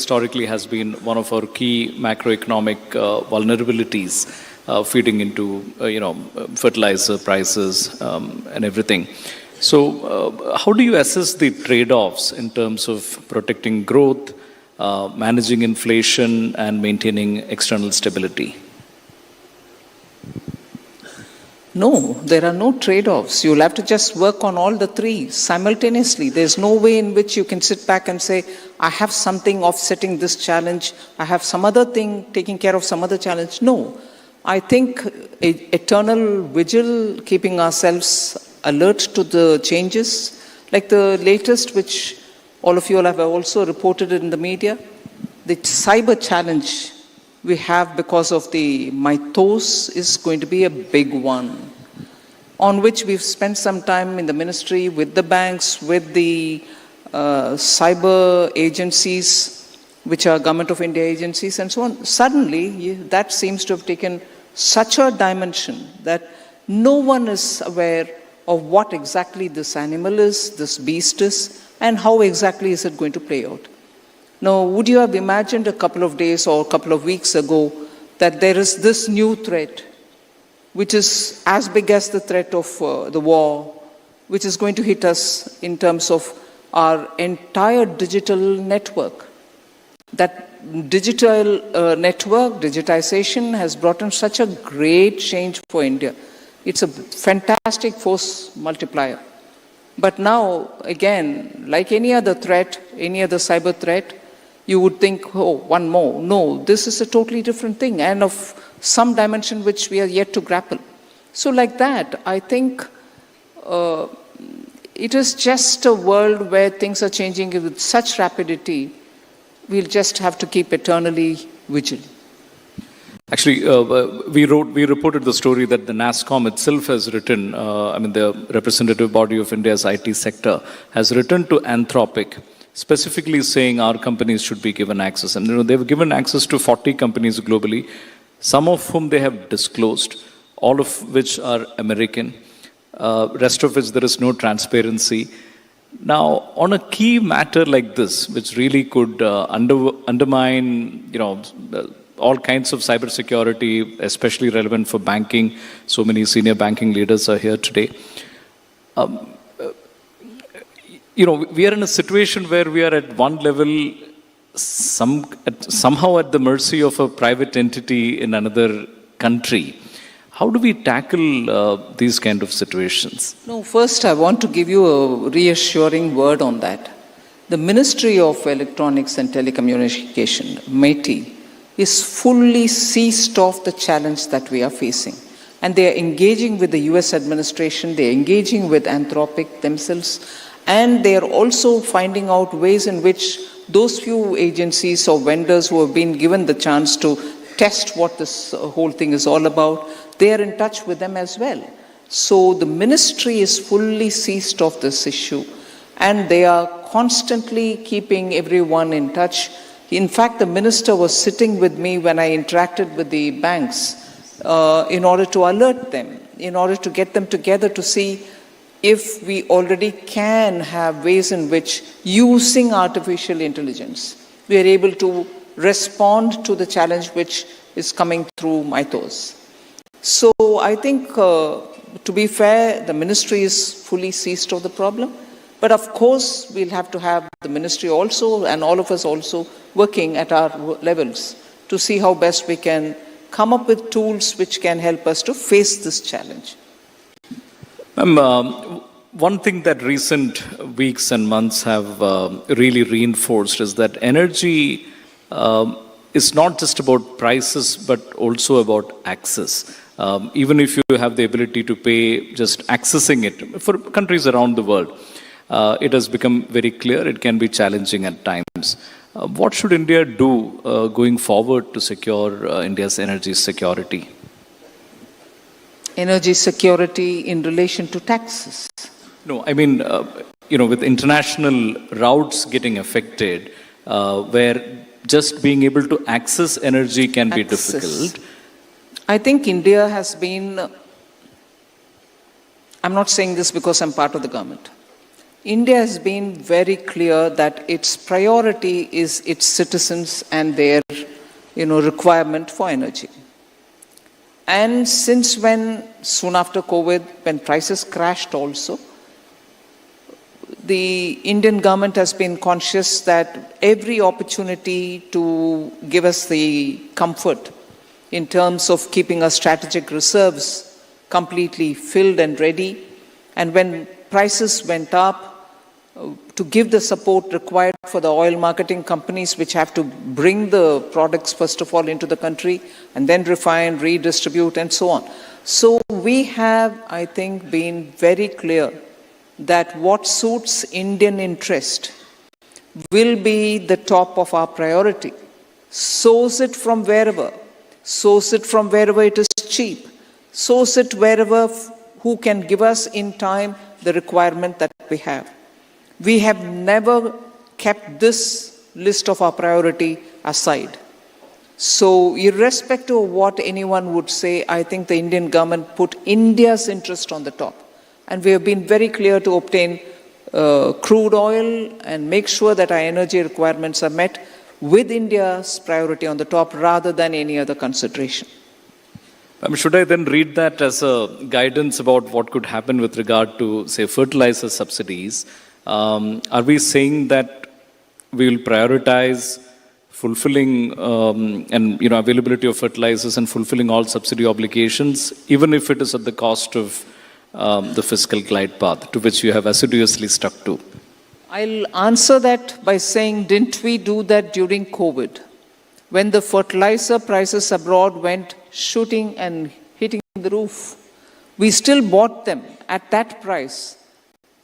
historically has been one of our key macroeconomic vulnerabilities, feeding into, fertilizer prices and everything. So how do you assess the trade-offs in terms of protecting growth, managing inflation, and maintaining external stability? No, there are no trade-offs. You'll have to just work on all the three simultaneously. There's no way in which you can sit back and say, I have something offsetting this challenge, I have some other thing taking care of some other challenge. No, I think eternal vigil, keeping ourselves alert to the changes, like the latest, which all of you all have also reported in the media, the cyber challenge we have because of the mythos is going to be a big one, on which we've spent some time in the ministry with the banks, with the cyber agencies, which are Government of India agencies and so on. Suddenly, that seems to have taken such a dimension that no one is aware of what exactly this animal is, this beast is, and how exactly is it going to play out. Now, would you have imagined a couple of days or a couple of weeks ago that there is this new threat, which is as big as the threat of the war, which is going to hit us in terms of our entire digital network? That digital network, digitization, has brought in such a great change for India. It's a fantastic force multiplier. But now, again, like any other threat, any other cyber threat, you would think, oh, one more. No, this is a totally different thing and of some dimension which we are yet to grapple. So like that, I think it is just a world where things are changing with such rapidity, we'll just have to keep eternally vigilant. Actually, we reported the story that the NASSCOM itself has written, the representative body of India's IT sector has written to Anthropic, specifically saying our companies should be given access. And they've given access to 40 companies globally, some of whom they have disclosed, all of which are American, rest of which there is no transparency. Now, on a key matter like this, which really could undermine, all kinds of cybersecurity, especially relevant for banking. So many senior banking leaders are here today. We are in a situation where we are at one level, somehow at the mercy of a private entity in another country. How do we tackle these kind of situations? No, first I want to give you a reassuring word on that. The Ministry of Electronics and Telecommunication, MeitY, is fully seized of the challenge that we are facing. And they are engaging with the US administration, they are engaging with Anthropic themselves, and they are also finding out ways in which those few agencies or vendors who have been given the chance to test what this whole thing is all about, they are in touch with them as well. So the ministry is fully seized of this issue, and they are constantly keeping everyone in touch. In fact, the minister was sitting with me when I interacted with the banks in order to alert them, in order to get them together to see if we already can have ways in which, using artificial intelligence, we are able to respond to the challenge which is coming through mythos. So I think, to be fair, the ministry is fully seized of the problem. But of course, we'll have to have the ministry also and all of us also working at our levels to see how best we can come up with tools which can help us to face this challenge. One thing that recent weeks and months have really reinforced is that energy is not just about prices, but also about access. Even if you have the ability to pay, just accessing it for countries around the world, it has become very clear it can be challenging at times. What should India do going forward to secure India's energy security? Energy security in relation to taxes? No, I mean, with international routes getting affected, where just being able to access energy can be difficult. I think India has been, I'm not saying this because I'm part of the government, India has been very clear that its priority is its citizens and their, requirement for energy. And since when, soon after COVID, when prices crashed also, the Indian government has been conscious that every opportunity to give us the comfort in terms of keeping our strategic reserves completely filled and ready, and when prices went up, to give the support required for the oil marketing companies, which have to bring the products first of all into the country and then refine, redistribute and so on. So we have, I think, been very clear that what suits Indian interest will be the top of our priority. Source it from wherever. Source it from wherever it is cheap. Source it wherever who can give us in time the requirement that we have. We have never kept this list of our priority aside. So irrespective of what anyone would say, I think the Indian government put India's interest on the top. And we have been very clear to obtain crude oil and make sure that our energy requirements are met with India's priority on the top rather than any other consideration. Should I then read that as a guidance about what could happen with regard to, say, fertilizer subsidies? Are we saying that we will prioritize fulfilling and availability of fertilizers and fulfilling all subsidy obligations, even if it is at the cost of the fiscal glide path to which you have assiduously stuck to? I'll answer that by saying, didn't we do that during COVID? When the fertilizer prices abroad went shooting and hitting the roof, we still bought them at that price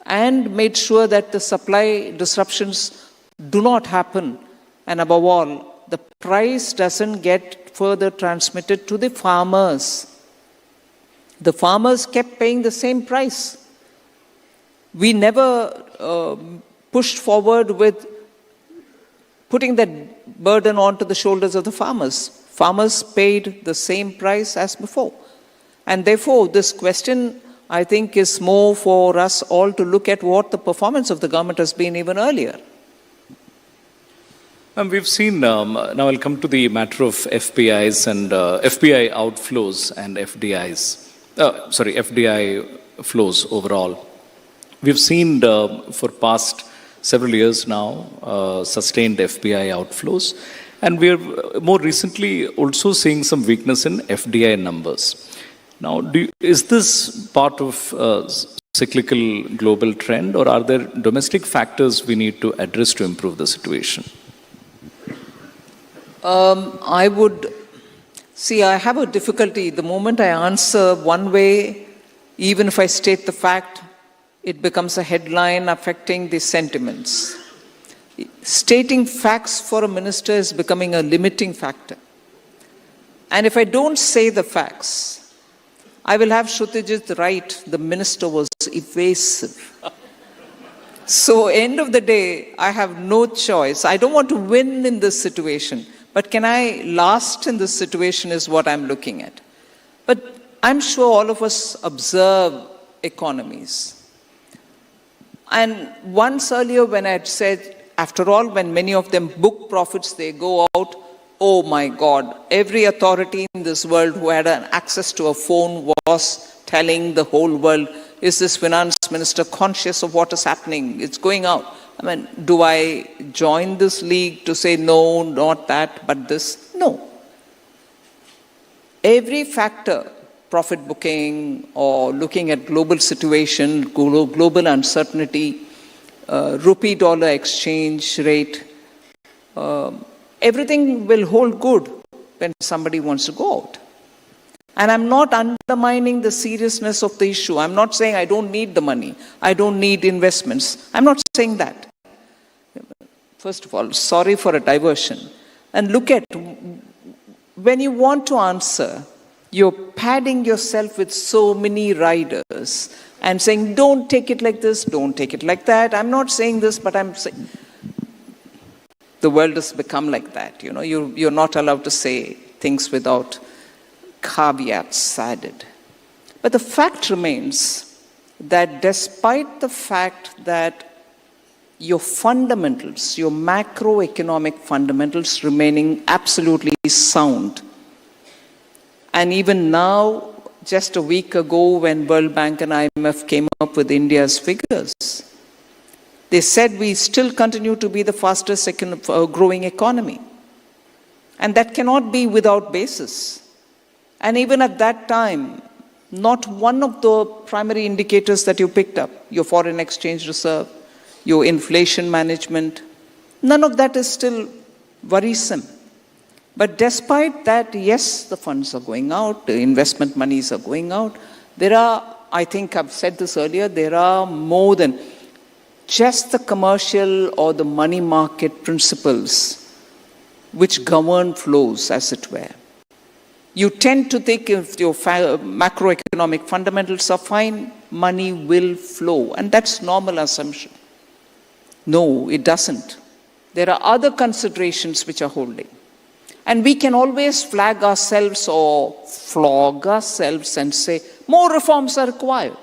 and made sure that the supply disruptions do not happen. And above all, the price doesn't get further transmitted to the farmers. The farmers kept paying the same price. We never pushed forward with putting that burden onto the shoulders of the farmers. Farmers paid the same price as before. And therefore, this question, I think, is more for us all to look at what the performance of the government has been even earlier. We've seen, now I'll come to the matter of FPIs and FPI outflows and FDI flows overall. We've seen for past several years now sustained FPI outflows, and we're more recently also seeing some weakness in FDI numbers. Now, is this part of cyclical global trend, or are there domestic factors we need to address to improve the situation? I have a difficulty. The moment I answer one way, even if I state the fact, it becomes a headline affecting the sentiments. Stating facts for a minister is becoming a limiting factor. And if I don't say the facts, I will have Shrutijit write, the minister was evasive. So end of the day, I have no choice. I don't want to win in this situation, but can I last in this situation is what I'm looking at. But I'm sure all of us observe economies. And once earlier when I had said, after all, when many of them book profits, they go out, oh my God, every authority in this world who had an access to a phone was telling the whole world, is this finance minister conscious of what is happening? It's going out. I mean, do I join this league to say, no, not that, but this? No. Every factor, profit booking or looking at global situation, global uncertainty, rupee-dollar exchange rate, everything will hold good when somebody wants to go out. And I'm not undermining the seriousness of the issue. I'm not saying I don't need the money. I don't need investments. I'm not saying that. First of all, sorry for a diversion. And look at, when you want to answer, you're padding yourself with so many riders and saying, don't take it like this, don't take it like that. I'm not saying this, but I'm saying, the world has become like that. You're not allowed to say things without caveats added. But the fact remains, that despite the fact that your fundamentals, your macroeconomic fundamentals remaining absolutely sound, and even now, just a week ago when World Bank and IMF came up with India's figures, they said we still continue to be the fastest growing economy. And that cannot be without basis. And even at that time, not one of the primary indicators that you picked up, your foreign exchange reserve, your inflation management, none of that is still worrisome. But despite that, yes, the funds are going out, the investment monies are going out. There are, I think I've said this earlier, there are more than just the commercial or the money market principles which govern flows, as it were. You tend to think if your macroeconomic fundamentals are fine, money will flow. And that's normal assumption. No, it doesn't. There are other considerations which are holding. And we can always flag ourselves or flog ourselves and say, more reforms are required.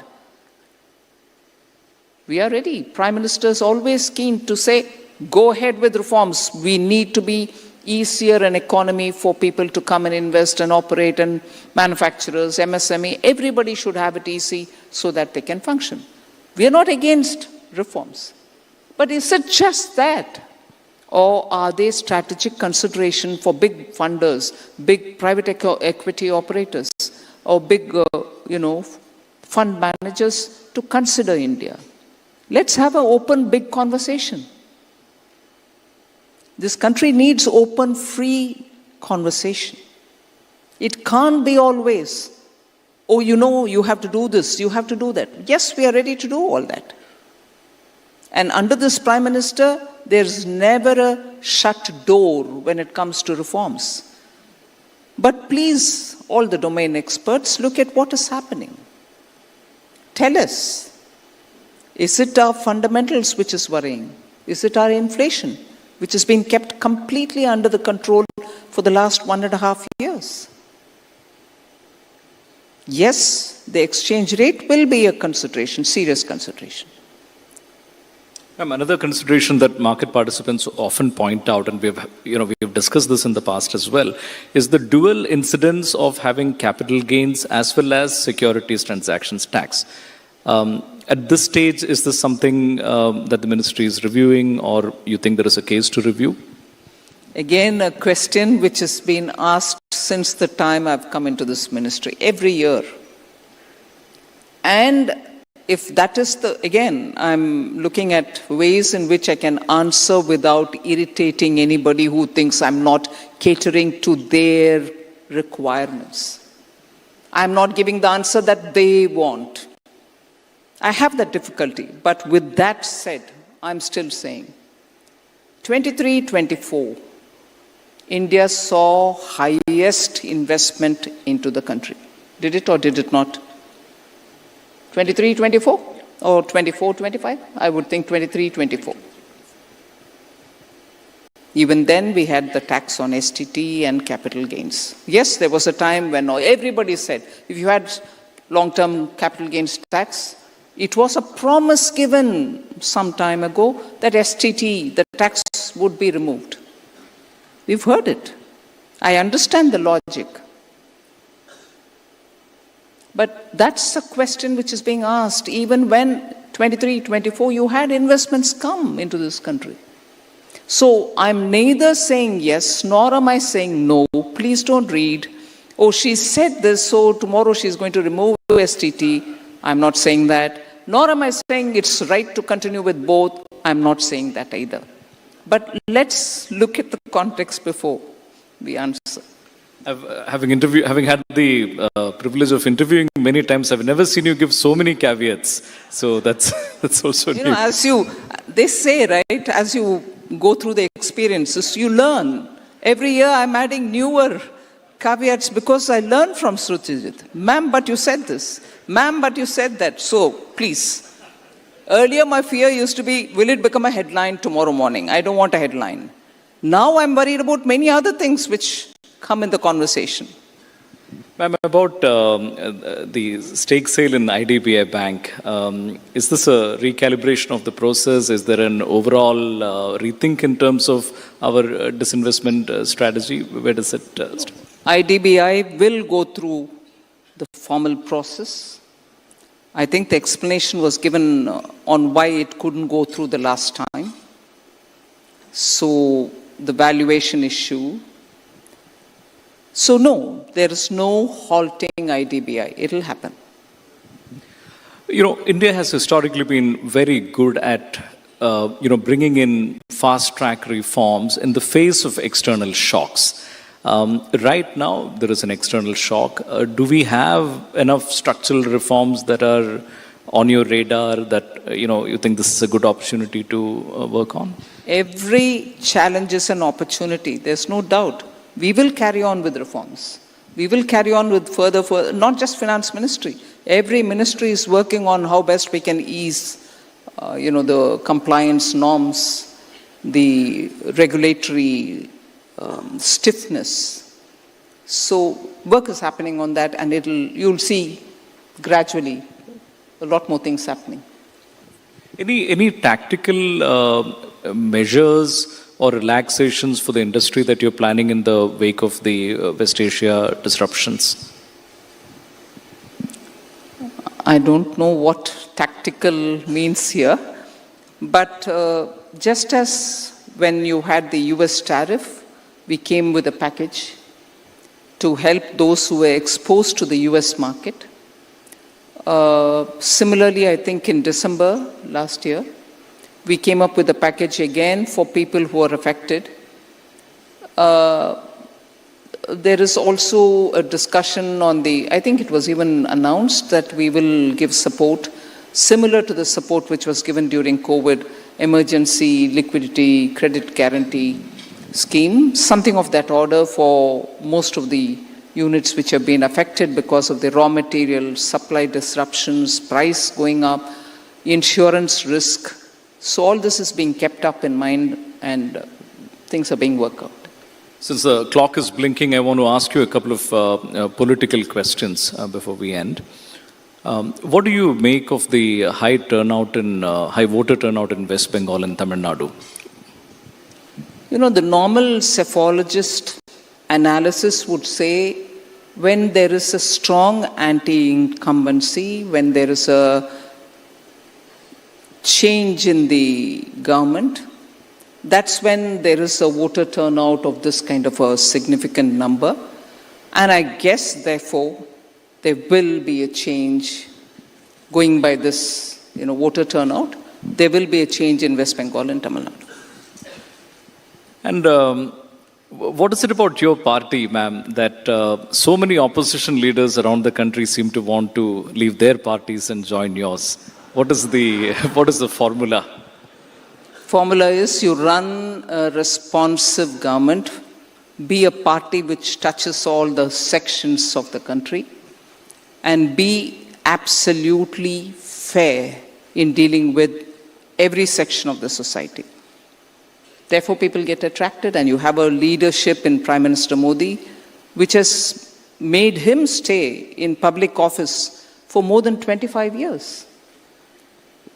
We are ready. Prime Minister is always keen to say, go ahead with reforms. We need to be easier an economy for people to come and invest and operate, and manufacturers, MSME, everybody should have it easy so that they can function. We are not against reforms. But is it just that? Or are they strategic consideration for big funders, big private equity operators, or big, fund managers to consider India? Let's have an open, big conversation. This country needs open, free conversation. It can't be always, oh, you have to do this, you have to do that. Yes, we are ready to do all that. And under this Prime Minister, there's never a shut door when it comes to reforms. But please, all the domain experts, look at what is happening. Tell us, is it our fundamentals which is worrying? Is it our inflation, which has been kept completely under the control for the last 1.5 years? Yes, the exchange rate will be a consideration, serious consideration. Another consideration that market participants often point out, and we've discussed this in the past as well, is the dual incidence of having capital gains as well as securities transactions tax. At this stage, is this something that the ministry is reviewing, or you think there is a case to review? Again, a question which has been asked since the time I've come into this ministry, every year. And if that is again, I'm looking at ways in which I can answer without irritating anybody who thinks I'm not catering to their requirements. I'm not giving the answer that they want. I have that difficulty, but with that said, I'm still saying, 23-24, India saw highest investment into the country. Did it or did it not? 23-24 or 24-25? I would think 23-24. Even then, we had the tax on STT and capital gains. Yes, there was a time when everybody said, if you had long-term capital gains tax, it was a promise given some time ago that STT, the tax, would be removed. We've heard it. I understand the logic. But that's a question which is being asked even when 23-24 you had investments come into this country. So I'm neither saying yes, nor am I saying no. Please don't read, oh, she said this, so tomorrow she's going to remove STT. I'm not saying that. Nor am I saying it's right to continue with both. I'm not saying that either. But let's look at the context before we answer. Having had the privilege of interviewing many times, I've never seen you give so many caveats. So that's also new. They say, right, as you go through the experiences, you learn. Every year I'm adding newer caveats because I learn from Srutijit. Ma'am, but you said this. Ma'am, but you said that. So, please. Earlier, my fear used to be, will it become a headline tomorrow morning? I don't want a headline. Now I'm worried about many other things which come in the conversation. Ma'am, about the stake sale in IDBI Bank, is this a recalibration of the process? Is there an overall rethink in terms of our disinvestment strategy? Where does it stand? IDBI will go through the formal process. I think the explanation was given on why it couldn't go through the last time. So the valuation issue. So no, there is no halting IDBI. It'll happen. You know, India has historically been very good at, bringing in fast-track reforms in the face of external shocks. Right now, there is an external shock. Do we have enough structural reforms that are on your radar that, you think this is a good opportunity to work on? Every challenge is an opportunity. There's no doubt. We will carry on with reforms. We will carry on with further, not just finance ministry. Every ministry is working on how best we can ease, the compliance norms, the regulatory stiffness. So work is happening on that, and you'll see gradually a lot more things happening. Any tactical measures or relaxations for the industry that you're planning in the wake of the West Asia disruptions? I don't know what tactical means here, but just as when you had the US tariff, we came with a package to help those who were exposed to the US market. Similarly, I think in December last year, we came up with a package again for people who are affected. There is also a discussion on I think it was even announced that we will give support similar to the support which was given during COVID, emergency liquidity credit guarantee scheme, something of that order for most of the units which have been affected because of the raw material supply disruptions, price going up, insurance risk. So all this is being kept up in mind, and things are being worked out. Since the clock is blinking, I want to ask you a couple of political questions before we end. What do you make of the high voter turnout in West Bengal and Tamil Nadu? The normal cephalogist analysis would say when there is a strong anti-incumbency, when there is a change in the government, that's when there is a voter turnout of this kind of a significant number. And I guess, therefore, there will be a change going by this, voter turnout. There will be a change in West Bengal and Tamil Nadu. And what is it about your party, ma'am, that so many opposition leaders around the country seem to want to leave their parties and join yours? What is the formula? Formula is you run a responsive government, be a party which touches all the sections of the country, and be absolutely fair in dealing with every section of the society. Therefore, people get attracted, and you have a leadership in Prime Minister Modi, which has made him stay in public office for more than 25 years.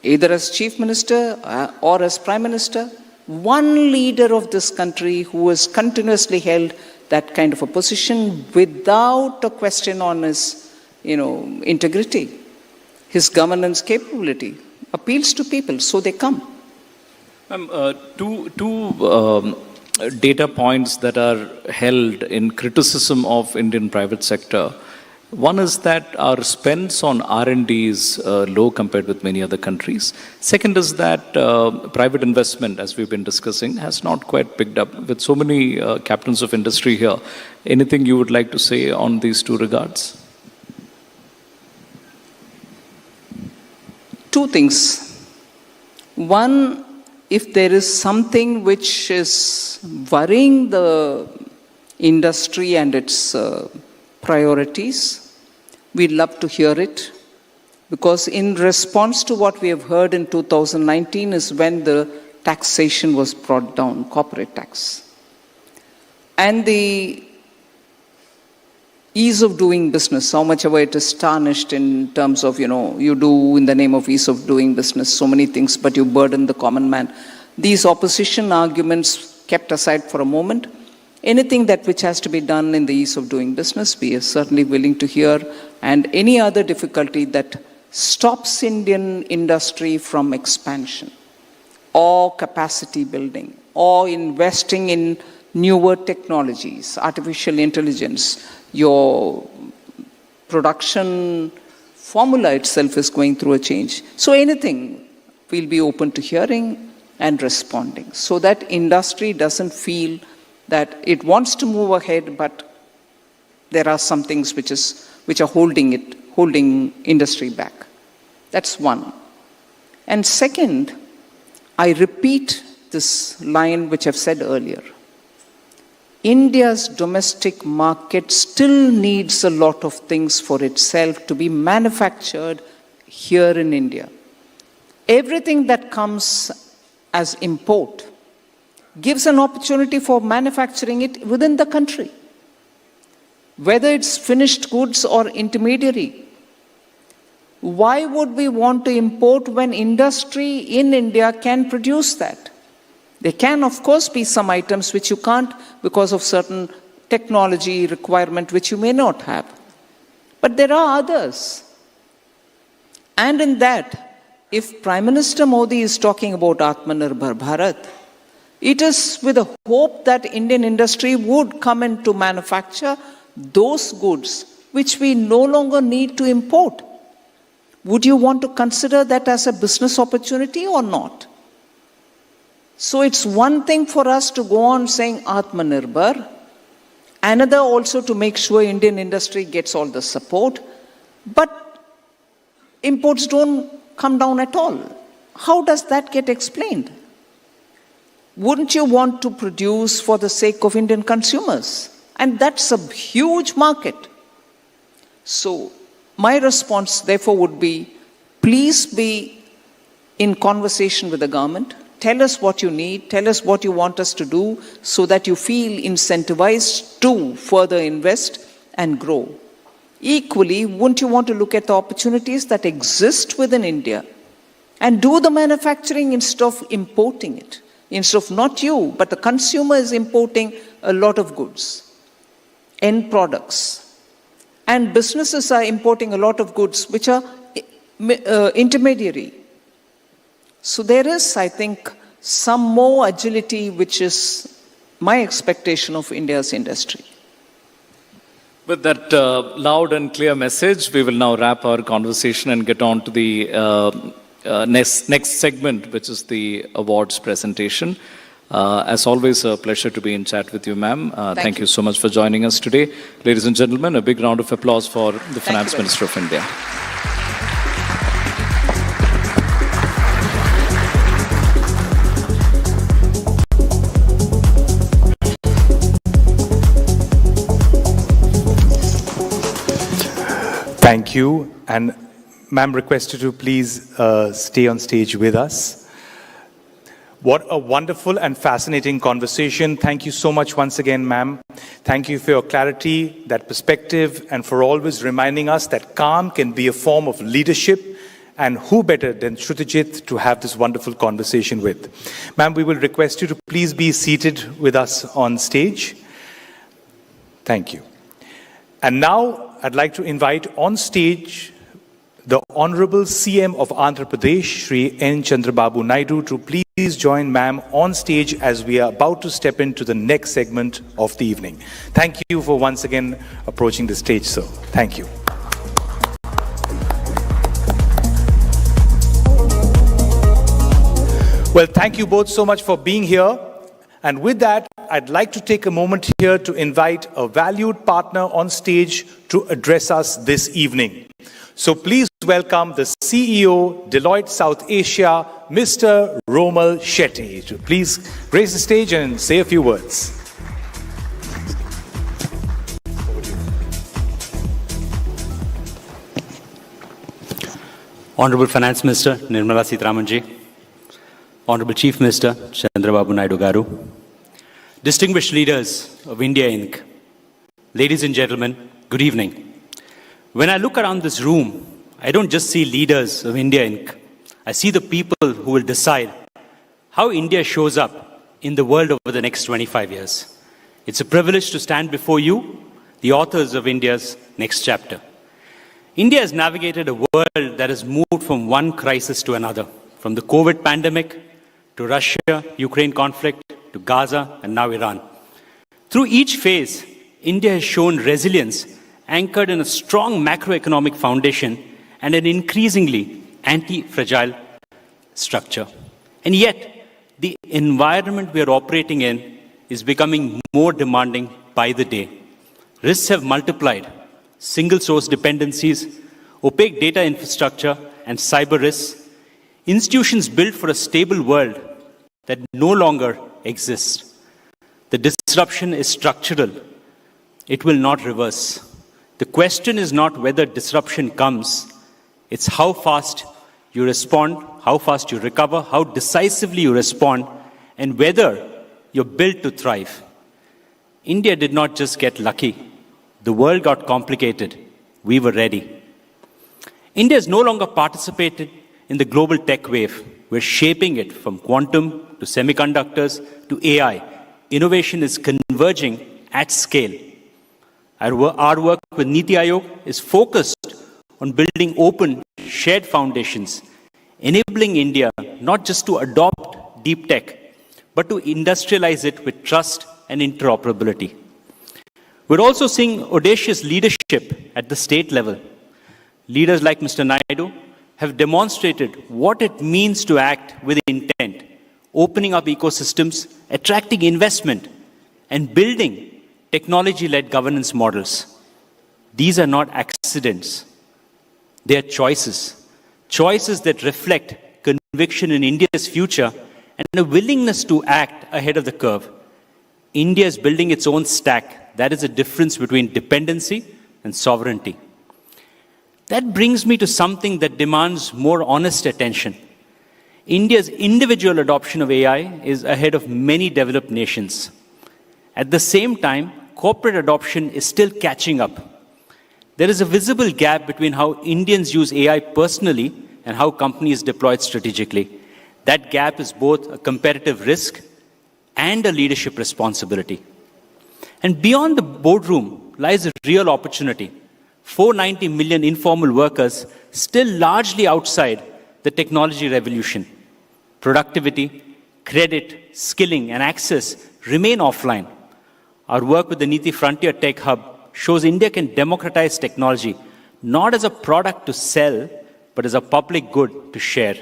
Either as Chief Minister or as Prime Minister, one leader of this country who has continuously held that kind of a position without a question on his, integrity, his governance capability, appeals to people, so they come. Two data points that are held in criticism of Indian private sector. One is that our spends on R&D is low compared with many other countries. Second is that private investment, as we've been discussing, has not quite picked up. With so many captains of industry here, anything you would like to say on these two regards? Two things. One, if there is something which is worrying the industry and its priorities, we'd love to hear it, because in response to what we have heard in 2019 is when the taxation was brought down, corporate tax. And the ease of doing business, how much ever it is tarnished in terms of, you do in the name of ease of doing business so many things, but you burden the common man. These opposition arguments kept aside for a moment, anything that which has to be done in the ease of doing business, we are certainly willing to hear, and any other difficulty that stops Indian industry from expansion or capacity building or investing in newer technologies, artificial intelligence, your production formula itself is going through a change. So anything, we'll be open to hearing and responding so that industry doesn't feel that it wants to move ahead, but there are some things which are holding industry back. That's one. And second, I repeat this line which I've said earlier. India's domestic market still needs a lot of things for itself to be manufactured here in India. Everything that comes as import gives an opportunity for manufacturing it within the country, whether it's finished goods or intermediary. Why would we want to import when industry in India can produce that? There can, of course, be some items which you can't because of certain technology requirement which you may not have. But there are others. And in that, if Prime Minister Modi is talking about Atmanirbhar Bharat, it is with a hope that Indian industry would come in to manufacture those goods which we no longer need to import. Would you want to consider that as a business opportunity or not? So it's one thing for us to go on saying Atmanirbhar, another also to make sure Indian industry gets all the support, but imports don't come down at all. How does that get explained? Wouldn't you want to produce for the sake of Indian consumers? And that's a huge market. So my response therefore would be, please be in conversation with the government. Tell us what you need, tell us what you want us to do so that you feel incentivized to further invest and grow. Equally, wouldn't you want to look at the opportunities that exist within India and do the manufacturing instead of importing it? Instead of not you, but the consumer is importing a lot of goods, end products. And businesses are importing a lot of goods which are intermediary. So there is, I think, some more agility, which is my expectation of India's industry. With that loud and clear message, we will now wrap our conversation and get on to the next segment, which is the awards presentation. As always, a pleasure to be in chat with you, ma'am. Thank you so much for joining us today. Ladies and gentlemen, a big round of applause for the Finance Minister of India. Thank you. And ma'am, requested to please stay on stage with us. What a wonderful and fascinating conversation. Thank you so much once again, ma'am. Thank you for your clarity, that perspective, and for always reminding us that calm can be a form of leadership. And who better than Shrutijit to have this wonderful conversation with? Ma'am, we will request you to please be seated with us on stage. Thank you. And now I'd like to invite on stage the Honorable CM of Andhra Pradesh, Shri N. Chandrababu Naidu, to please join ma'am on stage as we are about to step into the next segment of the evening. Thank you for once again approaching the stage, sir. Thank you. Well, thank you both so much for being here. And with that, I'd like to take a moment here to invite a valued partner on stage to address us this evening. So please welcome the CEO, Deloitte South Asia, Mr. Romal Shetty, to please grace the stage and say a few words. Honorable Finance Minister Nirmala Sitharamanji, Honorable Chief Minister Chandrababu Naidu Garu, distinguished leaders of India Inc., ladies and gentlemen, Good evening. When I look around this room, I don't just see leaders of India Inc. I see the people who will decide how India shows up in the world over the next 25 years. It's a privilege to stand before you, the authors of India's next chapter. India has navigated a world that has moved from one crisis to another, from the COVID pandemic to Russia-Ukraine conflict to Gaza and now Iran. Through each phase, India has shown resilience anchored in a strong macroeconomic foundation and an increasingly anti-fragile structure. And yet, the environment we are operating in is becoming more demanding by the day. Risks have multiplied. Single-source dependencies, opaque data infrastructure, and cyber risks, institutions built for a stable world that no longer exists. The disruption is structural. It will not reverse. The question is not whether disruption comes, it's how fast you respond, how fast you recover, how decisively you respond, and whether you're built to thrive. India did not just get lucky. The world got complicated. We were ready. India is no longer participated in the global tech wave. We're shaping it from quantum to semiconductors to AI. Innovation is converging at scale. Our work with Niti Aayog is focused on building open, shared foundations, enabling India not just to adopt deep tech, but to industrialize it with trust and interoperability. We're also seeing audacious leadership at the state level. Leaders like Mr. Naidu have demonstrated what it means to act with intent, opening up ecosystems, attracting investment, and building technology-led governance models. These are not accidents. They are choices. Choices that reflect conviction in India's future and a willingness to act ahead of the curve. India is building its own stack. That is the difference between dependency and sovereignty. That brings me to something that demands more honest attention. India's individual adoption of AI is ahead of many developed nations. At the same time, corporate adoption is still catching up. There is a visible gap between how Indians use AI personally and how companies deploy it strategically. That gap is both a competitive risk and a leadership responsibility. And beyond the boardroom lies a real opportunity. 490 million informal workers still largely outside the technology revolution. Productivity, credit, skilling, and access remain offline. Our work with the Niti Frontier Tech Hub shows India can democratize technology, not as a product to sell, but as a public good to share.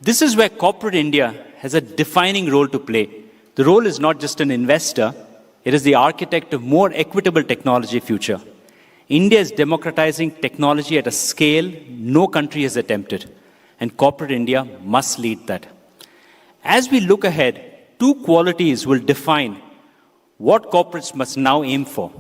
This is where corporate India has a defining role to play. The role is not just an investor, it is the architect of more equitable technology future. India is democratizing technology at a scale no country has attempted, and corporate India must lead that. As we look ahead, two qualities will define what corporates must now aim for.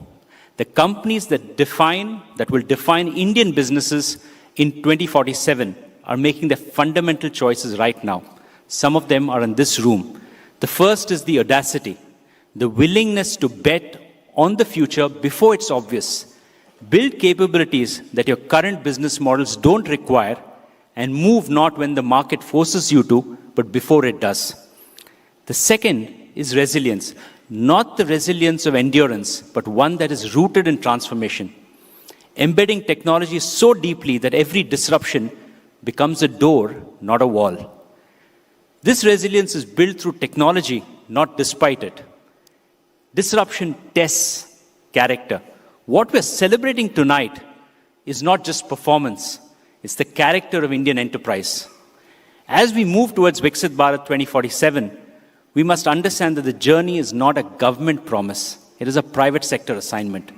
The companies that will define Indian businesses in 2047 are making their fundamental choices right now. Some of them are in this room. The first is the audacity, the willingness to bet on the future before it's obvious. Build capabilities that your current business models don't require and move not when the market forces you to, but before it does. The second is resilience, not the resilience of endurance, but one that is rooted in transformation. Embedding technology so deeply that every disruption becomes a door, not a wall. This resilience is built through technology, not despite it. Disruption tests character. What we're celebrating tonight is not just performance, it's the character of Indian enterprise. As we move towards Viksit Bharat 2047, we must understand that the journey is not a government promise, it is a private sector assignment.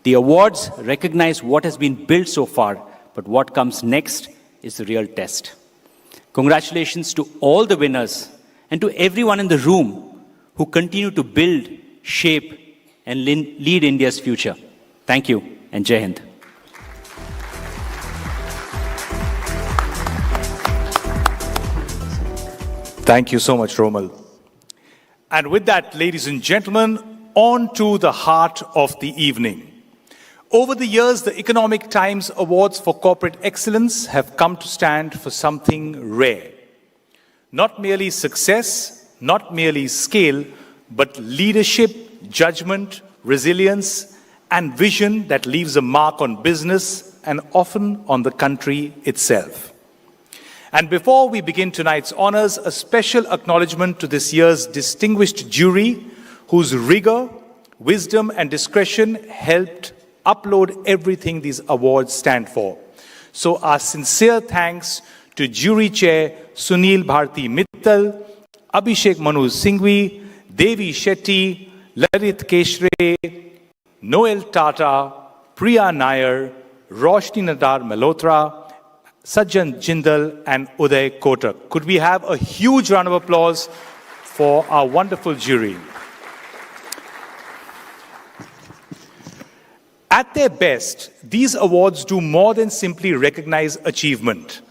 The awards recognize what has been built so far, but what comes next is the real test. Congratulations to all the winners and to everyone in the room who continue to build, shape, and lead India's future. Thank you, and Jai Hind. Thank you so much, Romal. And with that, ladies and gentlemen, on to the heart of the evening. Over the years, the Economic Times Awards for Corporate Excellence have come to stand for something rare. Not merely success, not merely scale, but leadership, judgment, resilience, and vision that leaves a mark on business and often on the country itself. And before we begin tonight's honors, a special acknowledgement to this year's distinguished jury, whose rigor, wisdom, and discretion helped upload everything these awards stand for. So our sincere thanks to Jury Chair Sunil Bharti Mittal, Abhishek Manu Singhvi, Devi Shetty, Lalit Keshre, Noel Tata, Priya Nair, Roshni Nadar Malhotra, Sajjan Jindal, and Uday Kotak. Could we have a huge round of applause for our wonderful jury? At their best, these awards do more than simply recognize achievement.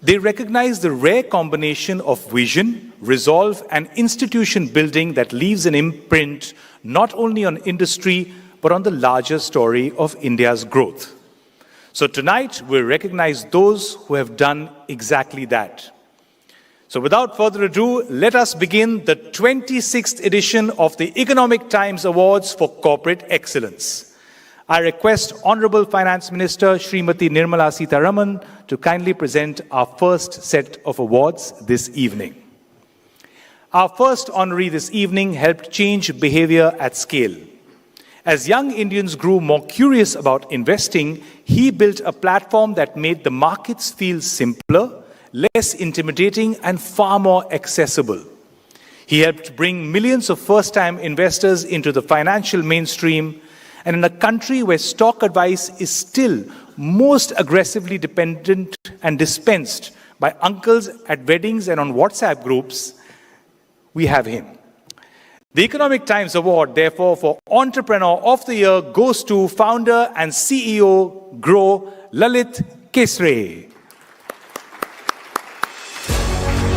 They recognize the rare combination of vision, resolve, and institution building that leaves an imprint not only on industry, but on the larger story of India's growth. So tonight, we recognize those who have done exactly that. So without further ado, let us begin the 26th edition of the Economic Times Awards for Corporate Excellence. I request Honorable Finance Minister Srimati Nirmala Sitharaman to kindly present our first set of awards this evening. Our first honoree this evening helped change behavior at scale. As young Indians grew more curious about investing, he built a platform that made the markets feel simpler, less intimidating, and far more accessible. He helped bring millions of first-time investors into the financial mainstream. And in a country where stock advice is still most aggressively dependent and dispensed by uncles at weddings and on WhatsApp groups, we have him. The Economic Times Award, therefore, for Entrepreneur of the Year goes to founder and CEO Grow, Lalit Keshre.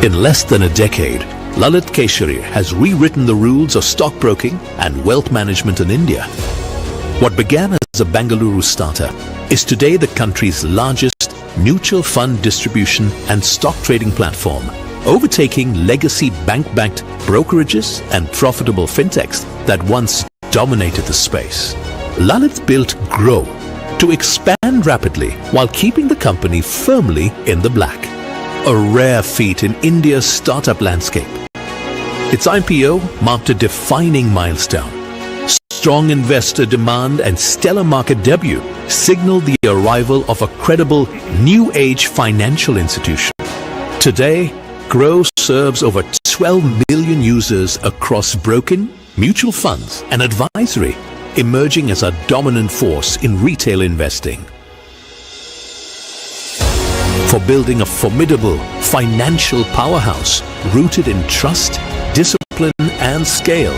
In less than a decade, Lalit Keshre has rewritten the rules of stockbroking and wealth management in India. What began as a Bengaluru startup is today the country's largest mutual fund distribution and stock trading platform, overtaking legacy bank-backed brokerages and profitable fintechs that once dominated the space. Lalit built Grow to expand rapidly while keeping the company firmly in the black. A rare feat in India's startup landscape. Its IPO marked a defining milestone. Strong investor demand and stellar market debut signaled the arrival of a credible new age financial institution. Today, Grow serves over 12 million users across broking, mutual funds, and advisory, emerging as a dominant force in retail investing. For building a formidable financial powerhouse rooted in trust, discipline, and scale,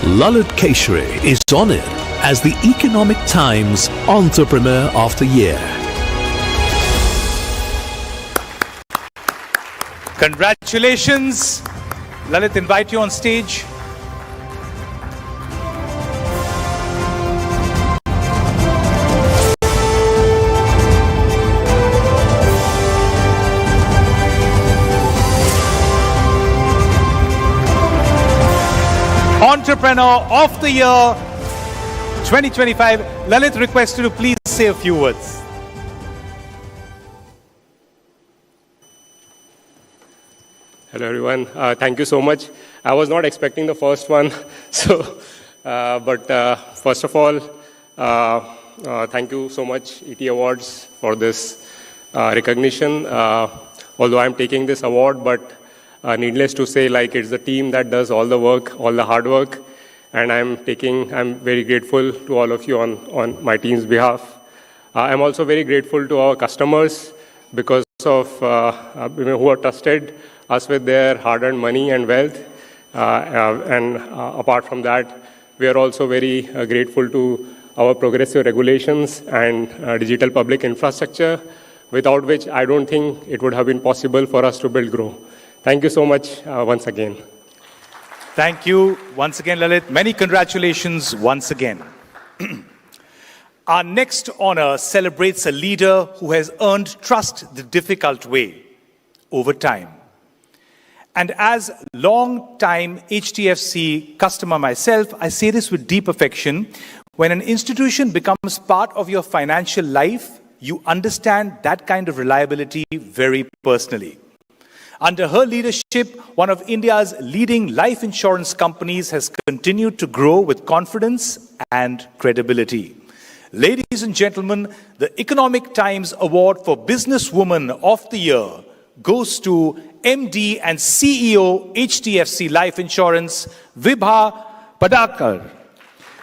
Lalit Keshre is honored as the Economic Times Entrepreneur of the Year. Congratulations. Lalit, invite you on stage. Entrepreneur of the Year 2025. Lalit, request you to please say a few words. Hello everyone. Thank you so much. I was not expecting the first one, but first of all, thank you so much ET Awards for this recognition. Although I'm taking this award, but needless to say, like it's the team that does all the work, all the hard work, and I'm very grateful to all of you on my team's behalf. I'm also very grateful to our customers because of who have trusted us with their hard-earned money and wealth. And apart from that, we are also very grateful to our progressive regulations and digital public infrastructure, without which I don't think it would have been possible for us to build Grow. Thank you so much once again. Thank you once again, Lalit. Many congratulations once again. Our next honor celebrates a leader who has earned trust the difficult way over time. And as long-time HDFC customer myself, I say this with deep affection. When an institution becomes part of your financial life, you understand that kind of reliability very personally. Under her leadership, one of India's leading life insurance companies has continued to grow with confidence and credibility. Ladies and gentlemen, the Economic Times Award for Businesswoman of the Year goes to MD and CEO HDFC Life Insurance, Vibha Padalkar.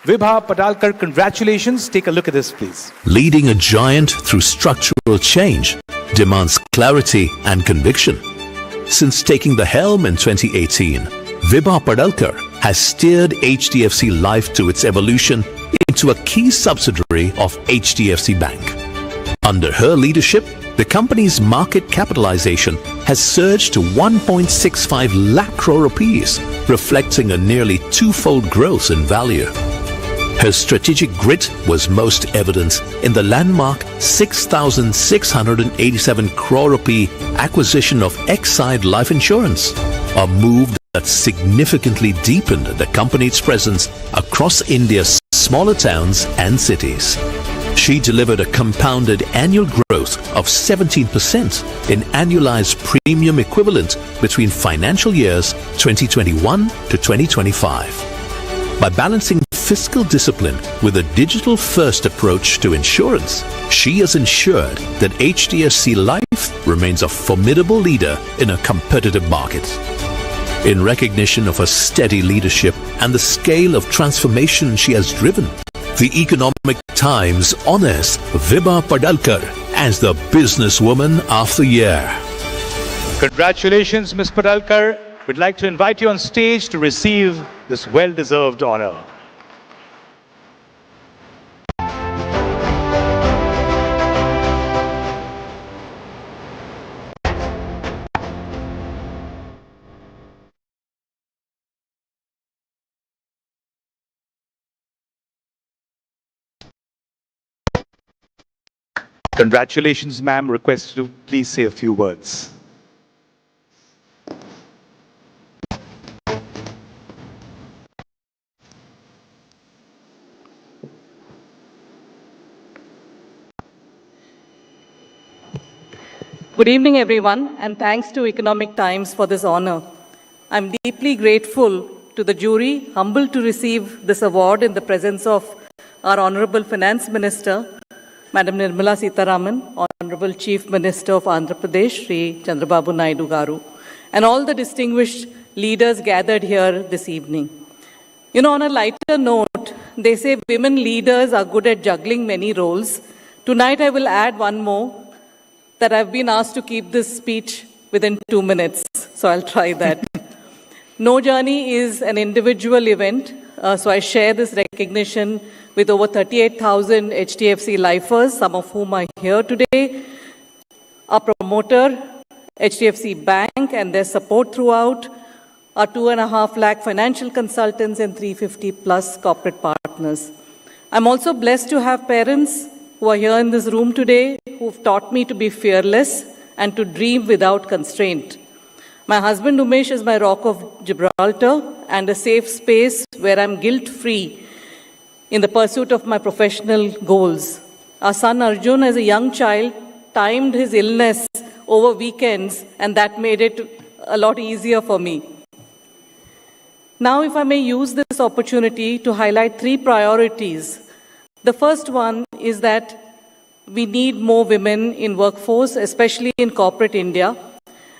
Vibha Padalkar, congratulations. Take a look at this, please. Leading a giant through structural change demands clarity and conviction. Since taking the helm in 2018, Vibha Padalkar has steered HDFC Life to its evolution into a key subsidiary of HDFC Bank. Under her leadership, the company's market capitalization has surged to 1.65 lakh crore rupees, reflecting a nearly twofold growth in value. Her strategic grit was most evident in the landmark 6,687 crore rupee acquisition of Exide Life Insurance, a move that significantly deepened the company's presence across India's smaller towns and cities. She delivered a compounded annual growth of 17% in annualized premium equivalent between financial years 2021 to 2025. By balancing fiscal discipline with a digital-first approach to insurance, she has ensured that HDFC Life remains a formidable leader in a competitive market. In recognition of her steady leadership and the scale of transformation she has driven, the Economic Times honors Vibha Padalkar as the Businesswoman of the Year. Congratulations, Ms. Padalkar. We'd like to invite you on stage to receive this well-deserved honor. Congratulations, ma'am. Request you to please say a few words. Good evening, everyone, and thanks to Economic Times for this honor. I'm deeply grateful to the jury, humbled to receive this award in the presence of our Honorable Finance Minister, Madam Nirmala Sitharaman, Honorable Chief Minister of Andhra Pradesh, Sri Chandrababu Naidu Garu, and all the distinguished leaders gathered here this evening. You know, on a lighter note, they say women leaders are good at juggling many roles. Tonight I will add one more, that I've been asked to keep this speech within 2 minutes, so I'll try that. No Journey is an individual event, so I share this recognition with over 38,000 HDFC lifers, some of whom are here today, our promoter, HDFC Bank, and their support throughout, our 2.5 lakh financial consultants and 350 plus corporate partners. I'm also blessed to have parents who are here in this room today who've taught me to be fearless and to dream without constraint. My husband Umesh is my rock of Gibraltar and a safe space where I'm guilt-free in the pursuit of my professional goals. Our son Arjun, as a young child, timed his illness over weekends, and that made it a lot easier for me. Now, if I may use this opportunity to highlight 3 priorities. The first one is that we need more women in workforce, especially in corporate India,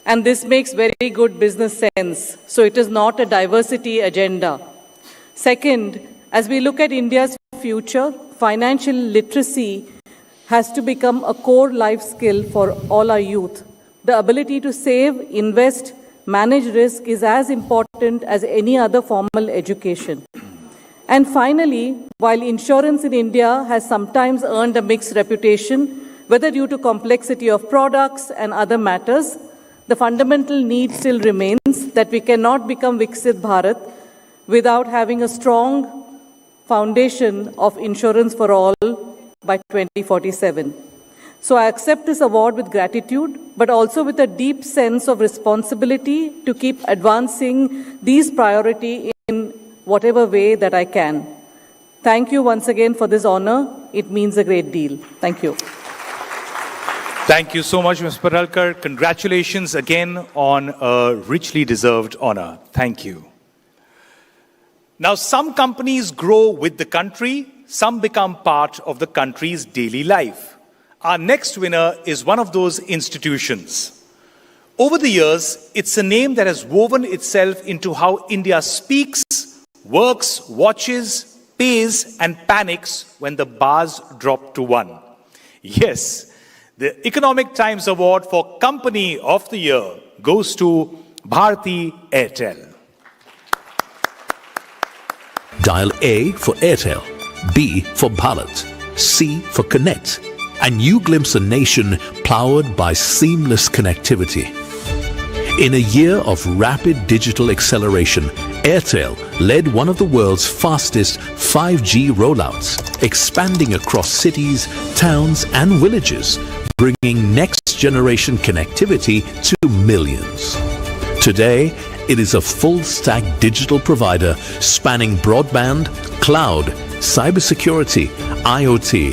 and this makes very good business sense. So it is not a diversity agenda. Second, as we look at India's future, financial literacy has to become a core life skill for all our youth. The ability to save, invest, manage risk is as important as any other formal education. And finally, while insurance in India has sometimes earned a mixed reputation, whether due to complexity of products and other matters, the fundamental need still remains that we cannot become Viksit Bharat without having a strong foundation of insurance for all by 2047. So I accept this award with gratitude, but also with a deep sense of responsibility to keep advancing these priorities in whatever way that I can. Thank you once again for this honor. It means a great deal. Thank you. Thank you so much, Ms. Paralkar. Congratulations again on a richly deserved honor. Thank you. Now, some companies grow with the country, some become part of the country's daily life. Our next winner is one of those institutions. Over the years, it's a name that has woven itself into how India speaks, works, watches, pays, and panics when the bars drop to 1. Yes, the Economic Times Award for Company of the Year goes to Bharti Airtel. Dial A for Airtel, B for Bharat, C for Connect, and you glimpse a nation powered by seamless connectivity. In a year of rapid digital acceleration, Airtel led one of the world's fastest 5G rollouts, expanding across cities, towns, and villages, bringing next-generation connectivity to millions. Today, it is a full-stack digital provider spanning broadband, cloud, cybersecurity, IoT,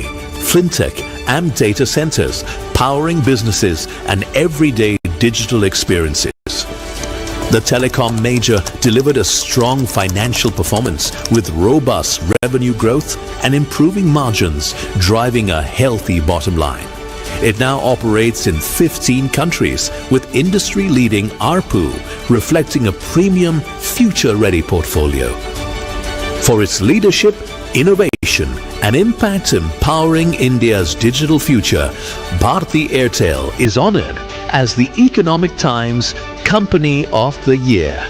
fintech, and data centers, powering businesses and everyday digital experiences. The telecom major delivered a strong financial performance with robust revenue growth and improving margins, driving a healthy bottom line. It now operates in 15 countries with industry-leading ARPU, reflecting a premium, future-ready portfolio. For its leadership, innovation, and impact empowering India's digital future, Bharti Airtel is honored as the Economic Times Company of the Year.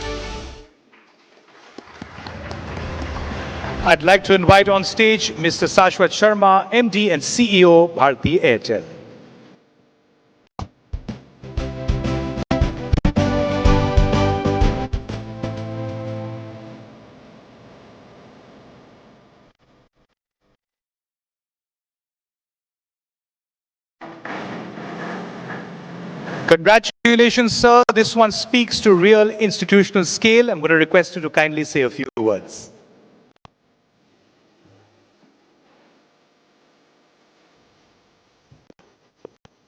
I'd like to invite on stage Mr. Shashwat Sharma, MD and CEO, Bharti Airtel. Congratulations, sir. This one speaks to real institutional scale. I'm going to request you to kindly say a few words.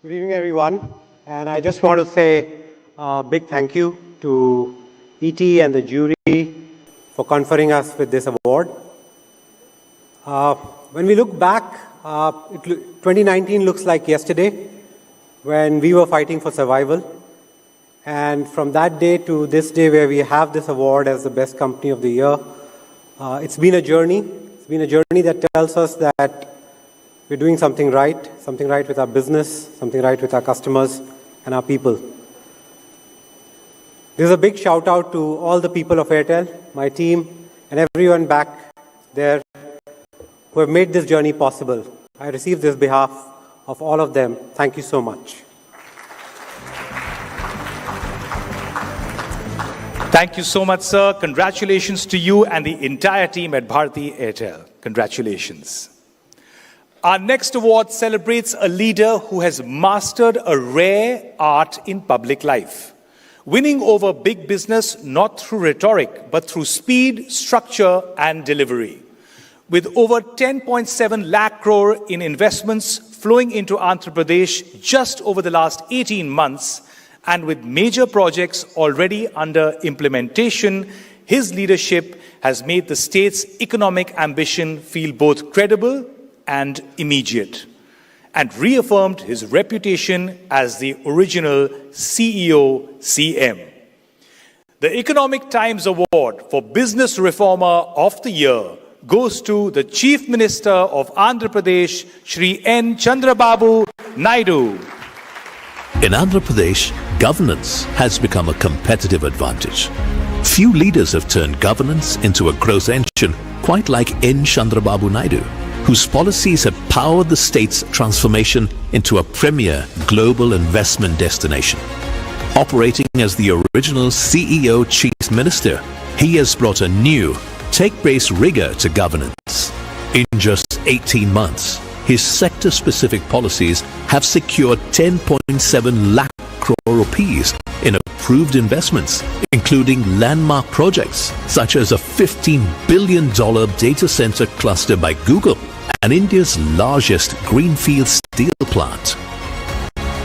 Good evening, everyone. And I just want to say a big thank you to ET and the jury for conferring us with this award. When we look back, 2019 looks like yesterday, when we were fighting for survival. And from that day to this day where we have this award as the best company of the year, it's been a journey. It's been a journey that tells us that we're doing something right with our business, something right with our customers and our people. There's a big shout out to all the people of Airtel, my team, and everyone back there who have made this journey possible. I receive this behalf of all of them. Thank you so much. Thank you so much, sir. Congratulations to you and the entire team at Bharti Airtel. Congratulations. Our next award celebrates a leader who has mastered a rare art in public life, winning over big business not through rhetoric, but through speed, structure, and delivery. With over 10.7 lakh crore in investments flowing into Andhra Pradesh just over the last 18 months, and with major projects already under implementation, his leadership has made the state's economic ambition feel both credible and immediate, and reaffirmed his reputation as the original CEO-CM. The Economic Times Award for Business Reformer of the Year goes to the Chief Minister of Andhra Pradesh, Shri N. Chandrababu Naidu. In Andhra Pradesh, governance has become a competitive advantage. Few leaders have turned governance into a growth engine quite like N. Chandrababu Naidu, whose policies have powered the state's transformation into a premier global investment destination. Operating as the original CEO Chief Minister, he has brought a new, tech-based rigor to governance. In just 18 months, his sector-specific policies have secured 10.7 lakh crore rupees in approved investments, including landmark projects such as a $15 billion data center cluster by Google and India's largest greenfield steel plant.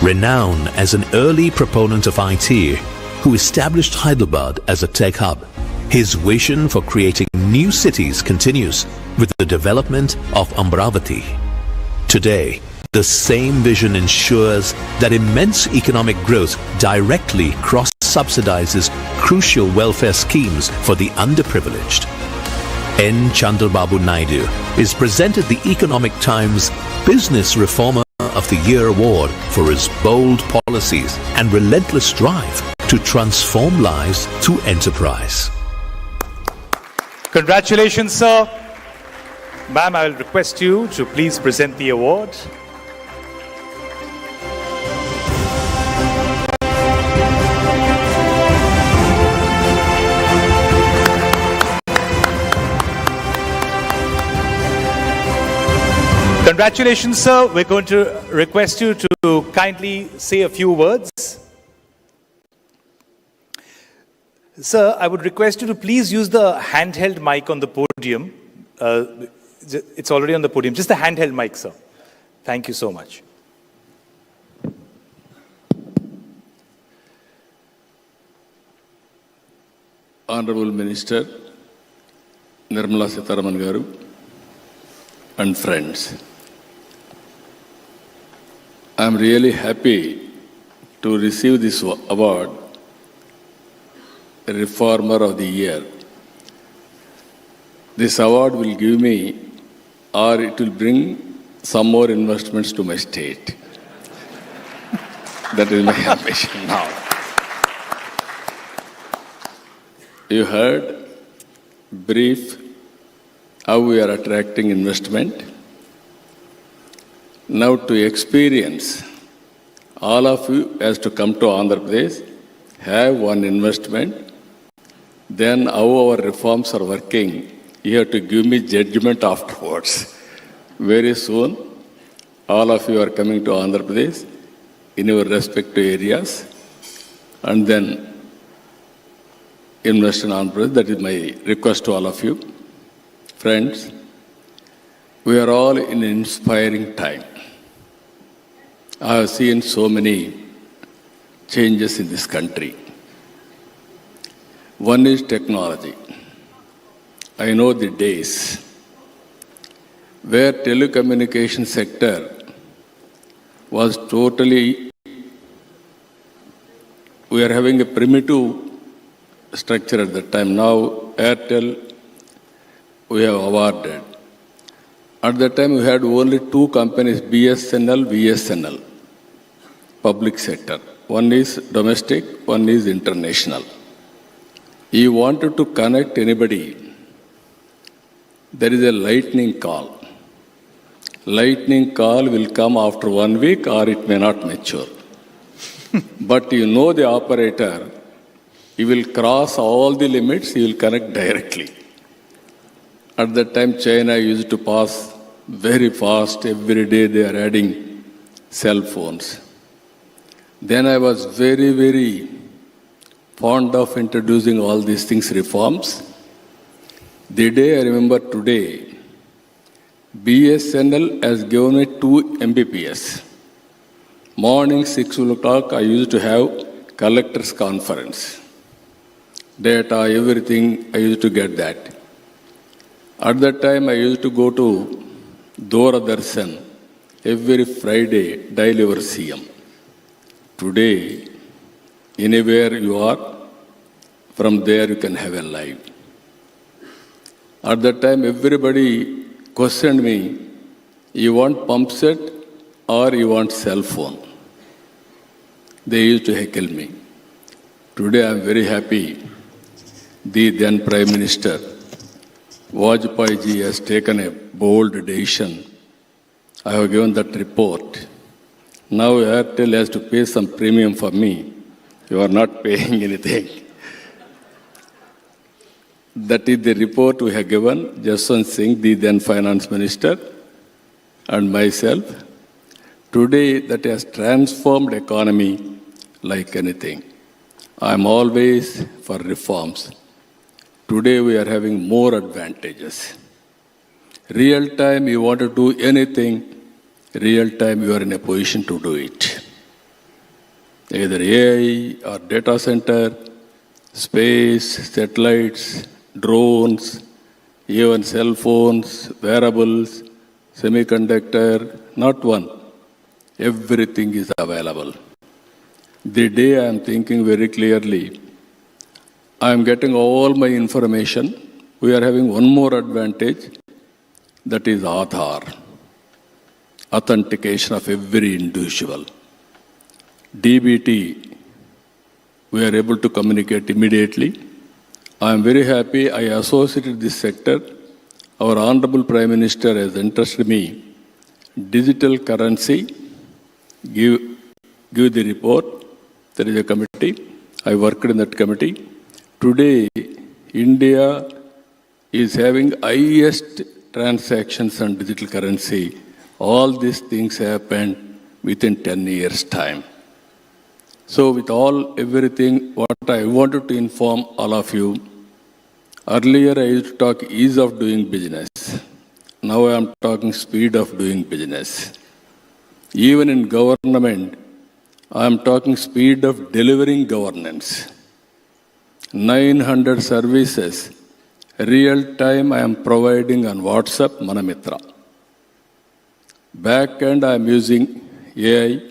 Renowned as an early proponent of IT, who established Hyderabad as a tech hub, his vision for creating new cities continues with the development of Amravati. Today, the same vision ensures that immense economic growth directly cross-subsidizes crucial welfare schemes for the underprivileged. N. Chandrababu Naidu is presented the Economic Times Business Reformer of the Year award for his bold policies and relentless drive to transform lives through enterprise. Congratulations, sir. Ma'am, I will request you to please present the award. Congratulations, sir. We're going to request you to kindly say a few words. Sir, I would request you to please use the handheld mic on the podium. It's already on the podium. Just the handheld mic, sir. Thank you so much. Honorable Minister Nirmala Sitharaman Garu and friends, I am really happy to receive this award, Reformer of the Year. This award will give me, or it will bring some more investments to my state. That is my ambition now. You heard brief how we are attracting investment. Now to experience, all of you has to come to Andhra Pradesh, have one investment, then how our reforms are working. You have to give me judgment afterwards. Very soon, all of you are coming to Andhra Pradesh in your respective areas and then invest in Andhra Pradesh. That is my request to all of you. Friends, we are all in an inspiring time. I have seen so many changes in this country. One is technology. I know the days where telecommunication sector was totally, we are having a primitive structure at that time. Now Airtel we have awarded. At that time we had only two companies, BSNL, VSNL, public sector. One is domestic, one is international. You wanted to connect anybody, there is a lightning call. Lightning call will come after 1 week or it may not mature. But you know the operator, he will cross all the limits, he will connect directly. At that time, China used to pass very fast. Every day they are adding cell phones. Then I was very, very fond of introducing all these things, reforms. The day I remember today, BSNL has given me 2 Mbps. Morning 6 o'clock, I used to have collector's conference. Data, everything, I used to get that. At that time, I used to go to Doordarshan every Friday, dial your CM. Today, anywhere you are, from there you can have a live. At that time, everybody questioned me, you want pump set or you want cell phone? They used to heckle me. Today, I am very happy. The then Prime Minister, Vajpayee ji has taken a bold decision. I have given that report. Now Airtel has to pay some premium for me. You are not paying anything. That is the report we have given. Jaswant Singh, the then Finance Minister, and myself. Today, that has transformed economy like anything. I'm always for reforms. Today, we are having more advantages. Real time, you want to do anything, real time, you are in a position to do it. Either AI or data center, space, satellites, drones, even cell phones, wearables, semiconductor, not one. Everything is available. The day I am thinking very clearly, I am getting all my information. We are having one more advantage, that is Aadhaar, authentication of every individual. DBT, we are able to communicate immediately. I am very happy I associated this sector. Our Honorable Prime Minister has entrusted me digital currency, give the report. There is a committee. I worked in that committee. Today, India is having highest transactions on digital currency. All these things happened within 10 years' time. So with everything, what I wanted to inform all of you, earlier I used to talk ease of doing business. Now I am talking speed of doing business. Even in government, I am talking speed of delivering governance. 900 services, real time I am providing on WhatsApp, Manamitra. Back end I am using AI,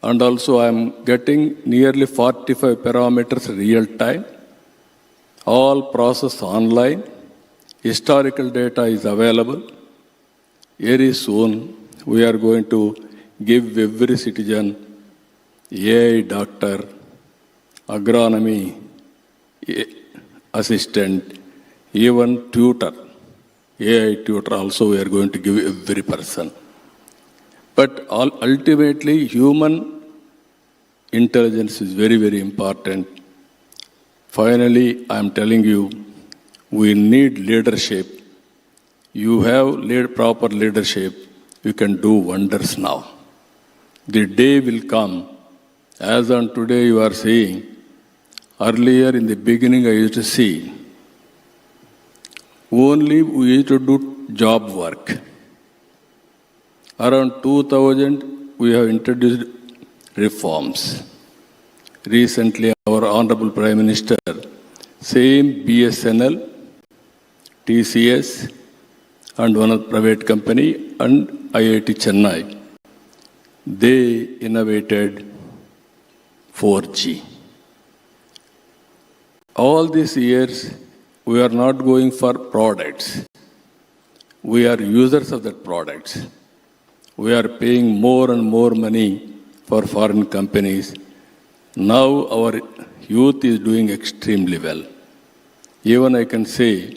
and also I am getting nearly 45 parameters real time. All process online. Historical data is available. Very soon we are going to give every citizen AI doctor, agronomy assistant, even tutor, AI tutor also we are going to give every person. But ultimately, human intelligence is very, very important. Finally, I am telling you, we need leadership. You have proper leadership, you can do wonders now. The day will come, as on today you are seeing, earlier in the beginning I used to see, only we used to do job work. Around 2000, we have introduced reforms. Recently, our Honorable Prime Minister, same BSNL, TCS, and one of private company, and IIT Chennai, they innovated 4G. All these years, we are not going for products. We are users of that products. We are paying more and more money for foreign companies. Now our youth is doing extremely well. Even I can say,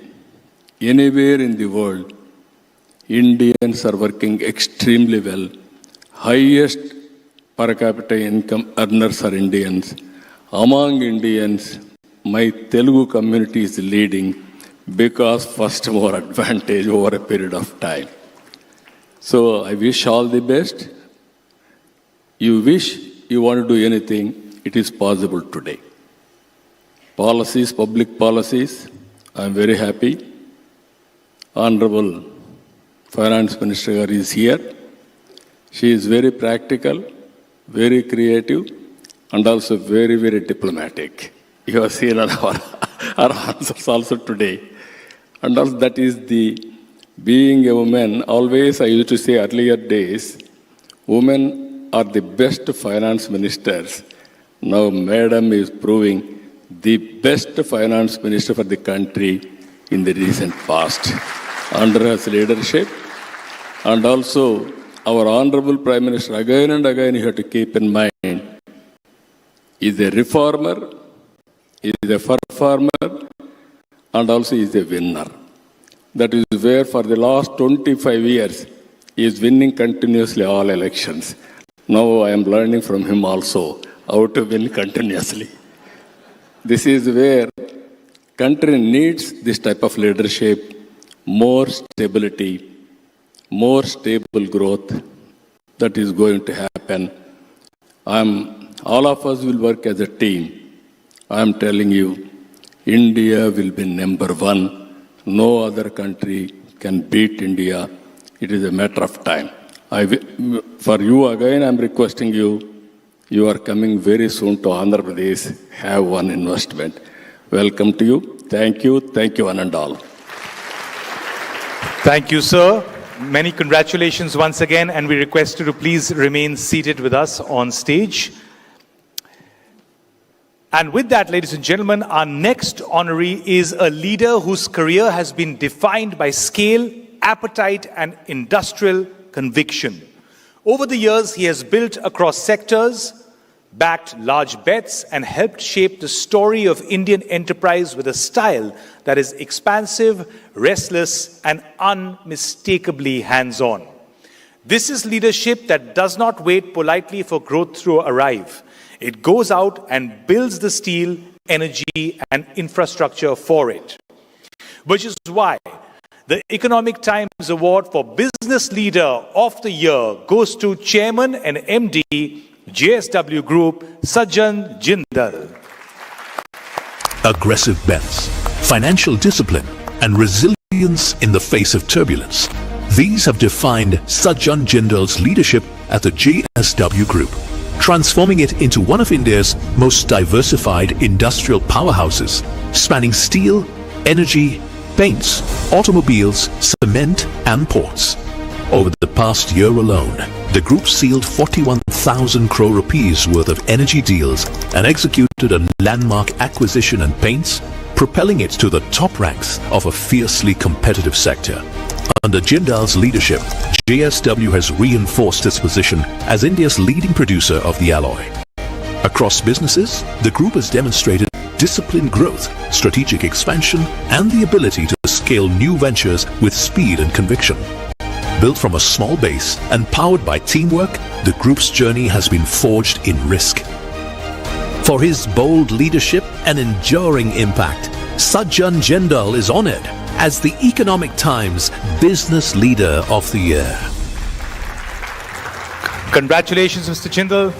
anywhere in the world, Indians are working extremely well. Highest per capita income earners are Indians. Among Indians, my Telugu community is leading because first more advantage over a period of time. So I wish all the best. You wish you want to do anything, it is possible today. Policies, public policies, I am very happy. Honorable Finance Minister is here. She is very practical, very creative, and also very, very diplomatic. You have seen our answers also today. And also that is being a woman, always I used to say earlier days, women are the best finance ministers. Now Madam is proving the best finance minister for the country in the recent past. Under her leadership, and also our Honorable Prime Minister, again and again you have to keep in mind, is a reformer, is a performer, and also is a winner. That is where for the last 25 years, he is winning continuously all elections. Now I am learning from him also how to win continuously. This is where country needs this type of leadership, more stability, more stable growth that is going to happen. All of us will work as a team. I'm telling you, India will be number one. No other country can beat India. It is a matter of time. For you again, I'm requesting you, you are coming very soon to Andhra Pradesh, have one investment. Welcome to you. Thank you, one and all. Thank you, sir. Many congratulations once again, and we request you to please remain seated with us on stage. And with that, ladies and gentlemen, our next honoree is a leader whose career has been defined by scale, appetite, and industrial conviction. Over the years, he has built across sectors, backed large bets, and helped shape the story of Indian enterprise with a style that is expansive, restless, and unmistakably hands-on. This is leadership that does not wait politely for growth to arrive. It goes out and builds the steel, energy, and infrastructure for it. Which is why the Economic Times Award for Business Leader of the Year goes to Chairman and MD, JSW Group, Sajjan Jindal. Aggressive bets, financial discipline, and resilience in the face of turbulence. These have defined Sajjan Jindal's leadership at the JSW Group, transforming it into one of India's most diversified industrial powerhouses, spanning steel, energy, paints, automobiles, cement, and ports. Over the past year alone, the group sealed 41,000 crore rupees worth of energy deals and executed a landmark acquisition in paints, propelling it to the top ranks of a fiercely competitive sector. Under Jindal's leadership, JSW has reinforced its position as India's leading producer of the alloy. Across businesses, the group has demonstrated disciplined growth, strategic expansion, and the ability to scale new ventures with speed and conviction. Built from a small base and powered by teamwork, the group's journey has been forged in risk. For his bold leadership and enduring impact, Sajjan Jindal is honored as the Economic Times Business Leader of the Year. Congratulations, Mr. Jindal.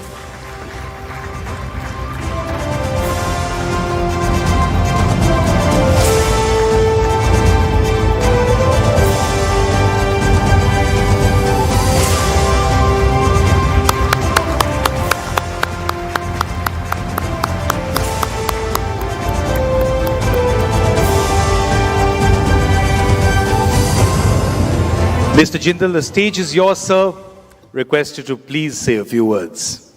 Mr. Jindal, the stage is yours, sir. Request you to please say a few words.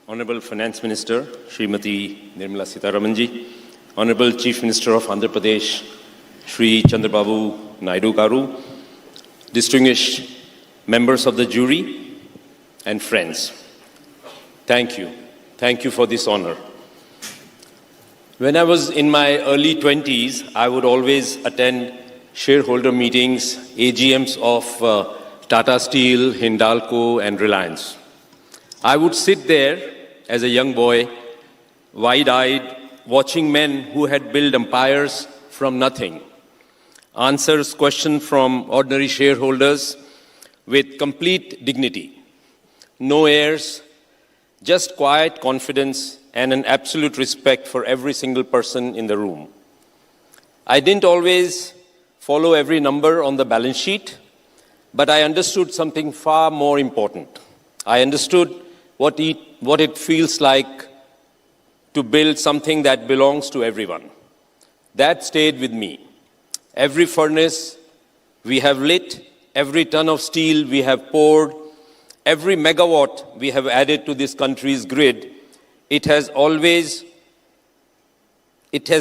Honorable Finance Minister, Srimati Nirmala Sitharamanji, Honorable Chief Minister of Andhra Pradesh, Shri Chandrababu Naidu Garu, distinguished members of the jury, and friends, thank you. Thank you for this honor. When I was in my early 20s, I would always attend shareholder meetings, AGMs of Tata Steel, Hindalco, and Reliance. I would sit there as a young boy, wide-eyed, watching men who had built empires from nothing, answers questions from ordinary shareholders with complete dignity. No airs, just quiet confidence and an absolute respect for every single person in the room. I didn't always follow every number on the balance sheet, but I understood something far more important. I understood what it feels like to build something that belongs to everyone. That stayed with me. Every furnace we have lit, every ton of steel we have poured, every megawatt we have added to this country's grid, it has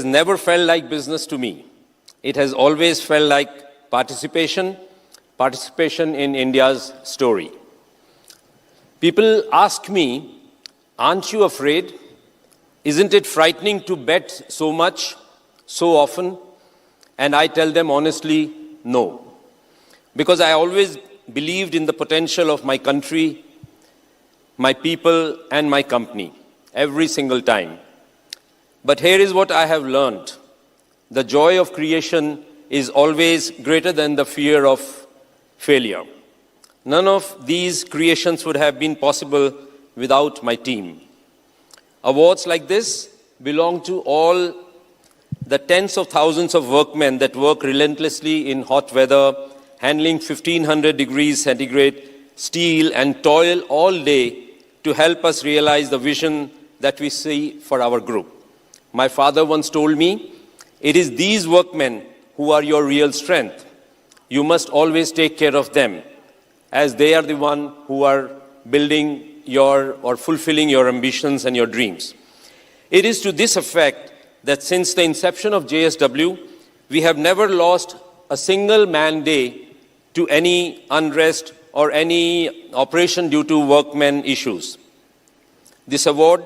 never felt like business to me. It has always felt like participation in India's story. People ask me, aren't you afraid? Isn't it frightening to bet so much, so often? And I tell them honestly, no. Because I always believed in the potential of my country, my people, and my company every single time. But here is what I have learned. The joy of creation is always greater than the fear of failure. None of these creations would have been possible without my team. Awards like this belong to all the tens of thousands of workmen that work relentlessly in hot weather, handling 1500 degrees centigrade steel and toil all day to help us realize the vision that we see for our group. My father once told me, it is these workmen who are your real strength. You must always take care of them, as they are the one who are building or fulfilling your ambitions and your dreams. It is to this effect that since the inception of JSW, we have never lost a single man day to any unrest or any operation due to workmen issues. This award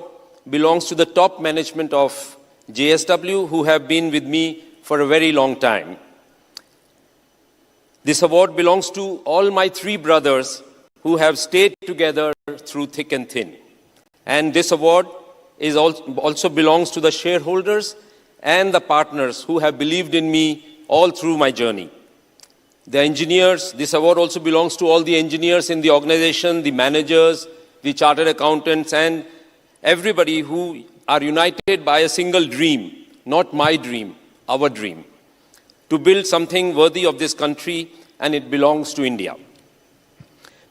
belongs to the top management of JSW who have been with me for a very long time. This award belongs to all my three brothers who have stayed together through thick and thin. And this award also belongs to the shareholders and the partners who have believed in me all through my journey. The engineers, this award also belongs to all the engineers in the organization, the managers, the chartered accountants, and everybody who are united by a single dream, not my dream, our dream, to build something worthy of this country, and it belongs to India.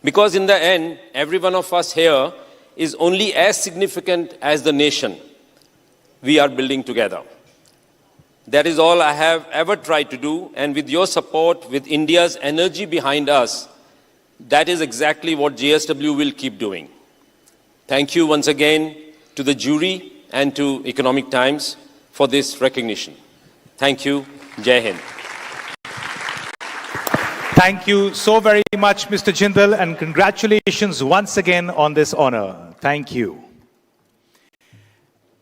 Because in the end, every one of us here is only as significant as the nation we are building together. That is all I have ever tried to do, and with your support, with India's energy behind us, that is exactly what JSW will keep doing. Thank you once again to the jury and to Economic Times for this recognition. Thank you. Jai Hind. Thank you so very much, Mr. Jindal, and congratulations once again on this honor. Thank you.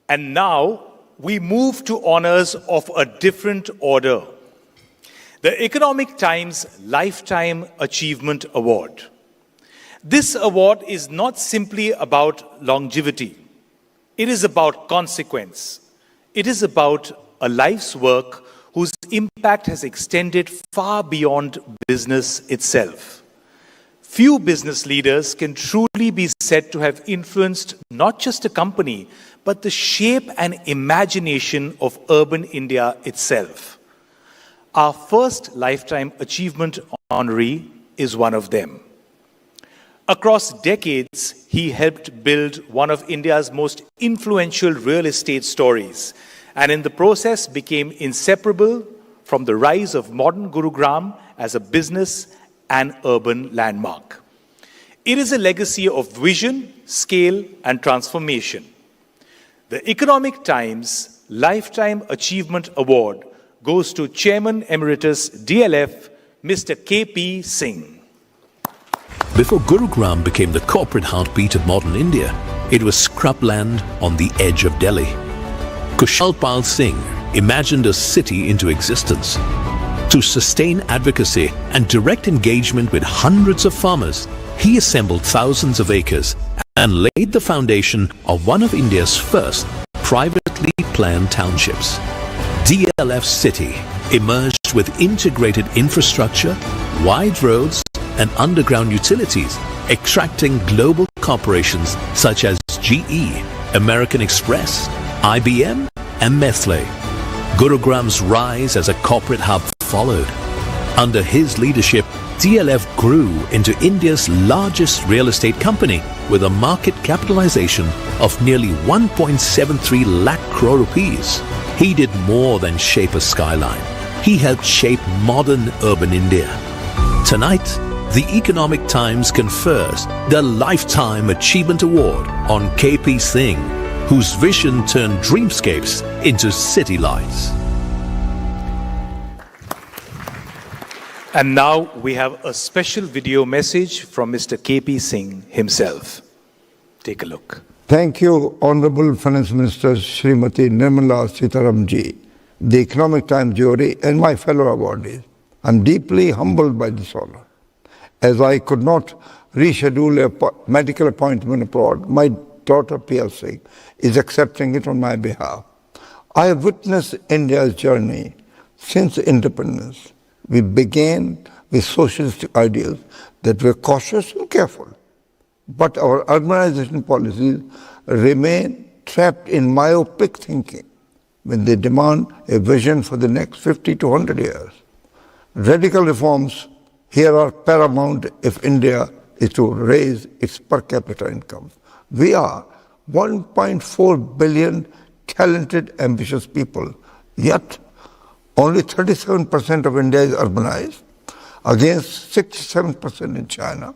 And now we move to honors of a different order. The Economic Times Lifetime Achievement Award. This award is not simply about longevity. It is about consequence. It is about a life's work whose impact has extended far beyond business itself. Few business leaders can truly be said to have influenced not just a company, but the shape and imagination of urban India itself. Our first Lifetime Achievement honoree is one of them. Across decades, he helped build one of India's most influential real estate stories, and in the process became inseparable from the rise of modern Gurugram as a business and urban landmark. It is a legacy of vision, scale, and transformation. The Economic Times Lifetime Achievement Award goes to Chairman Emeritus DLF, Mr. K.P. Singh. Before Gurugram became the corporate heartbeat of modern India, it was scrubland on the edge of Delhi. Kushalpal Singh imagined a city into existence. To sustain advocacy and direct engagement with hundreds of farmers, he assembled thousands of acres and laid the foundation of one of India's first privately planned townships. DLF City emerged with integrated infrastructure, wide roads, and underground utilities, attracting global corporations such as GE, American Express, IBM, and Nestle. Gurugram's rise as a corporate hub followed. Under his leadership, DLF grew into India's largest real estate company with a market capitalization of nearly 1.73 lakh crore rupees. He did more than shape a skyline. He helped shape modern urban India. Tonight, the Economic Times confers the Lifetime Achievement Award on K.P. Singh, whose vision turned dreamscapes into city lights. And now we have a special video message from Mr. K.P. Singh himself. Take a look. Thank you, Honorable Finance Minister Srimati Nirmala Sitharamanji, the Economic Times jury, and my fellow awardees. I'm deeply humbled by this honor. As I could not reschedule a medical appointment abroad, my daughter P.L. Singh is accepting it on my behalf. I have witnessed India's journey since independence. We began with socialistic ideals that were cautious and careful. But our urbanization policies remain trapped in myopic thinking when they demand a vision for the next 50 to 100 years. Radical reforms here are paramount if India is to raise its per capita income. We are 1.4 billion talented, ambitious people, yet only 37% of India is urbanized, against 67% in China,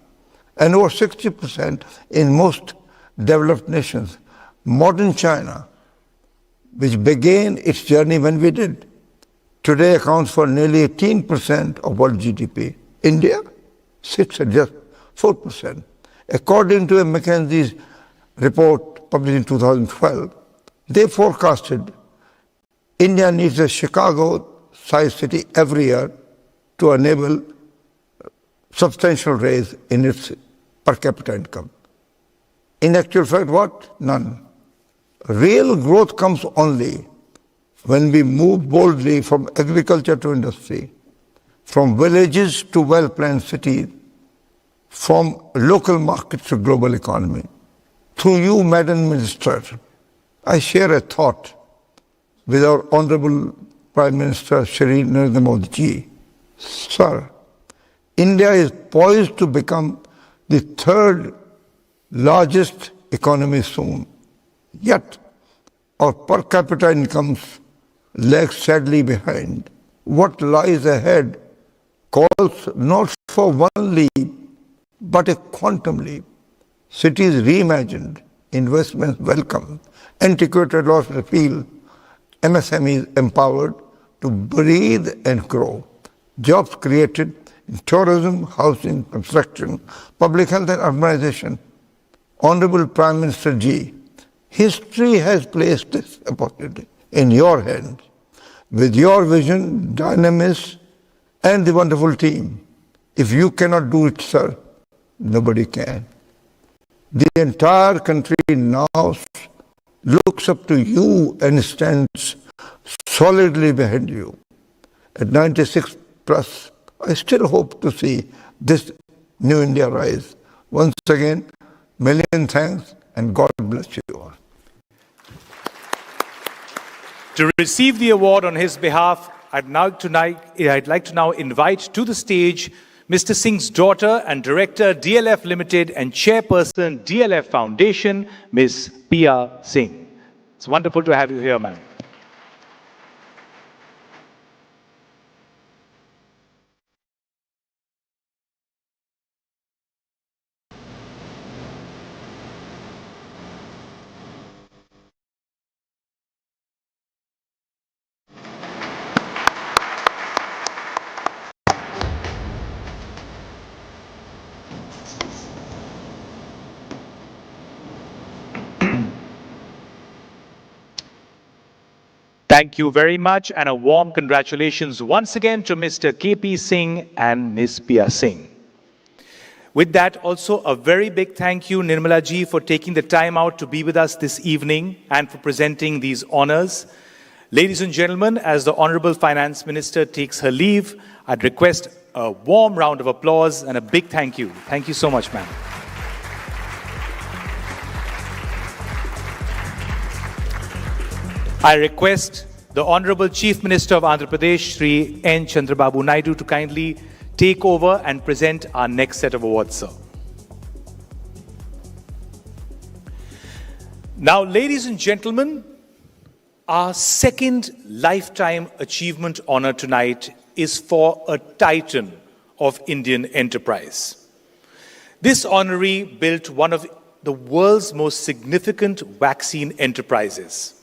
and over 60% in most developed nations. Modern China, which began its journey when we did, today accounts for nearly 18% of world GDP. India sits at just 4%. According to a McKinsey's report published in 2012, they forecasted India needs a Chicago-sized city every year to enable substantial raise in its per capita income. In actual fact, what? None. Real growth comes only when we move boldly from agriculture to industry, from villages to well-planned cities, from local markets to global economy. Through you, Madam Minister, I share a thought with our Honorable Prime Minister Shri Narendra Modi ji. Sir, India is poised to become the third largest economy soon. Yet, our per capita incomes lag sadly behind. What lies ahead calls not for one leap, but a quantum leap. Cities reimagined, investments welcomed, antiquated laws repealed, MSMEs empowered to breathe and grow. Jobs created in tourism, housing, construction, public health and urbanization. Honorable Prime Minister Ji, history has placed this opportunity in your hands. With your vision, dynamism, and the wonderful team, if you cannot do it, sir, nobody can. The entire country now looks up to you and stands solidly behind you. At 96 plus, I still hope to see this new India rise. Once again, million thanks and God bless you all. To receive the award on his behalf, I'd like to now invite to the stage Mr. Singh's daughter and Director, DLF Limited and Chairperson, DLF Foundation, Ms. Pia Singh. It's wonderful to have you here, ma'am. Thank you very much, and a warm congratulations once again to Mr. KP Singh and Ms. Pia Singh. With that, also a very big thank you, Nirmala ji, for taking the time out to be with us this evening and for presenting these honors. Ladies and gentlemen, as the Honorable Finance Minister takes her leave, I'd request a warm round of applause and a big thank you. Thank you so much, ma'am. I request the Honorable Chief Minister of Andhra Pradesh, Shri N. Chandrababu Naidu, to kindly take over and present our next set of awards, sir. Now, ladies and gentlemen, our second Lifetime Achievement honor tonight is for a titan of Indian enterprise. This honoree built one of the world's most significant vaccine enterprises.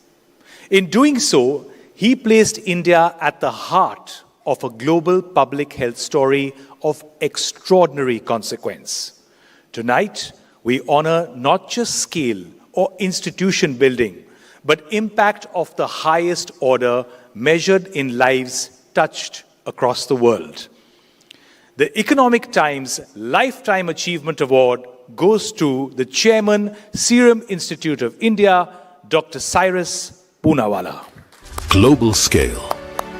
In doing so, he placed India at the heart of a global public health story of extraordinary consequence. Tonight, we honor not just scale or institution building, but impact of the highest order measured in lives touched across the world. The Economic Times Lifetime Achievement Award goes to the Chairman, Serum Institute of India, Dr. Cyrus Poonawalla. Global scale,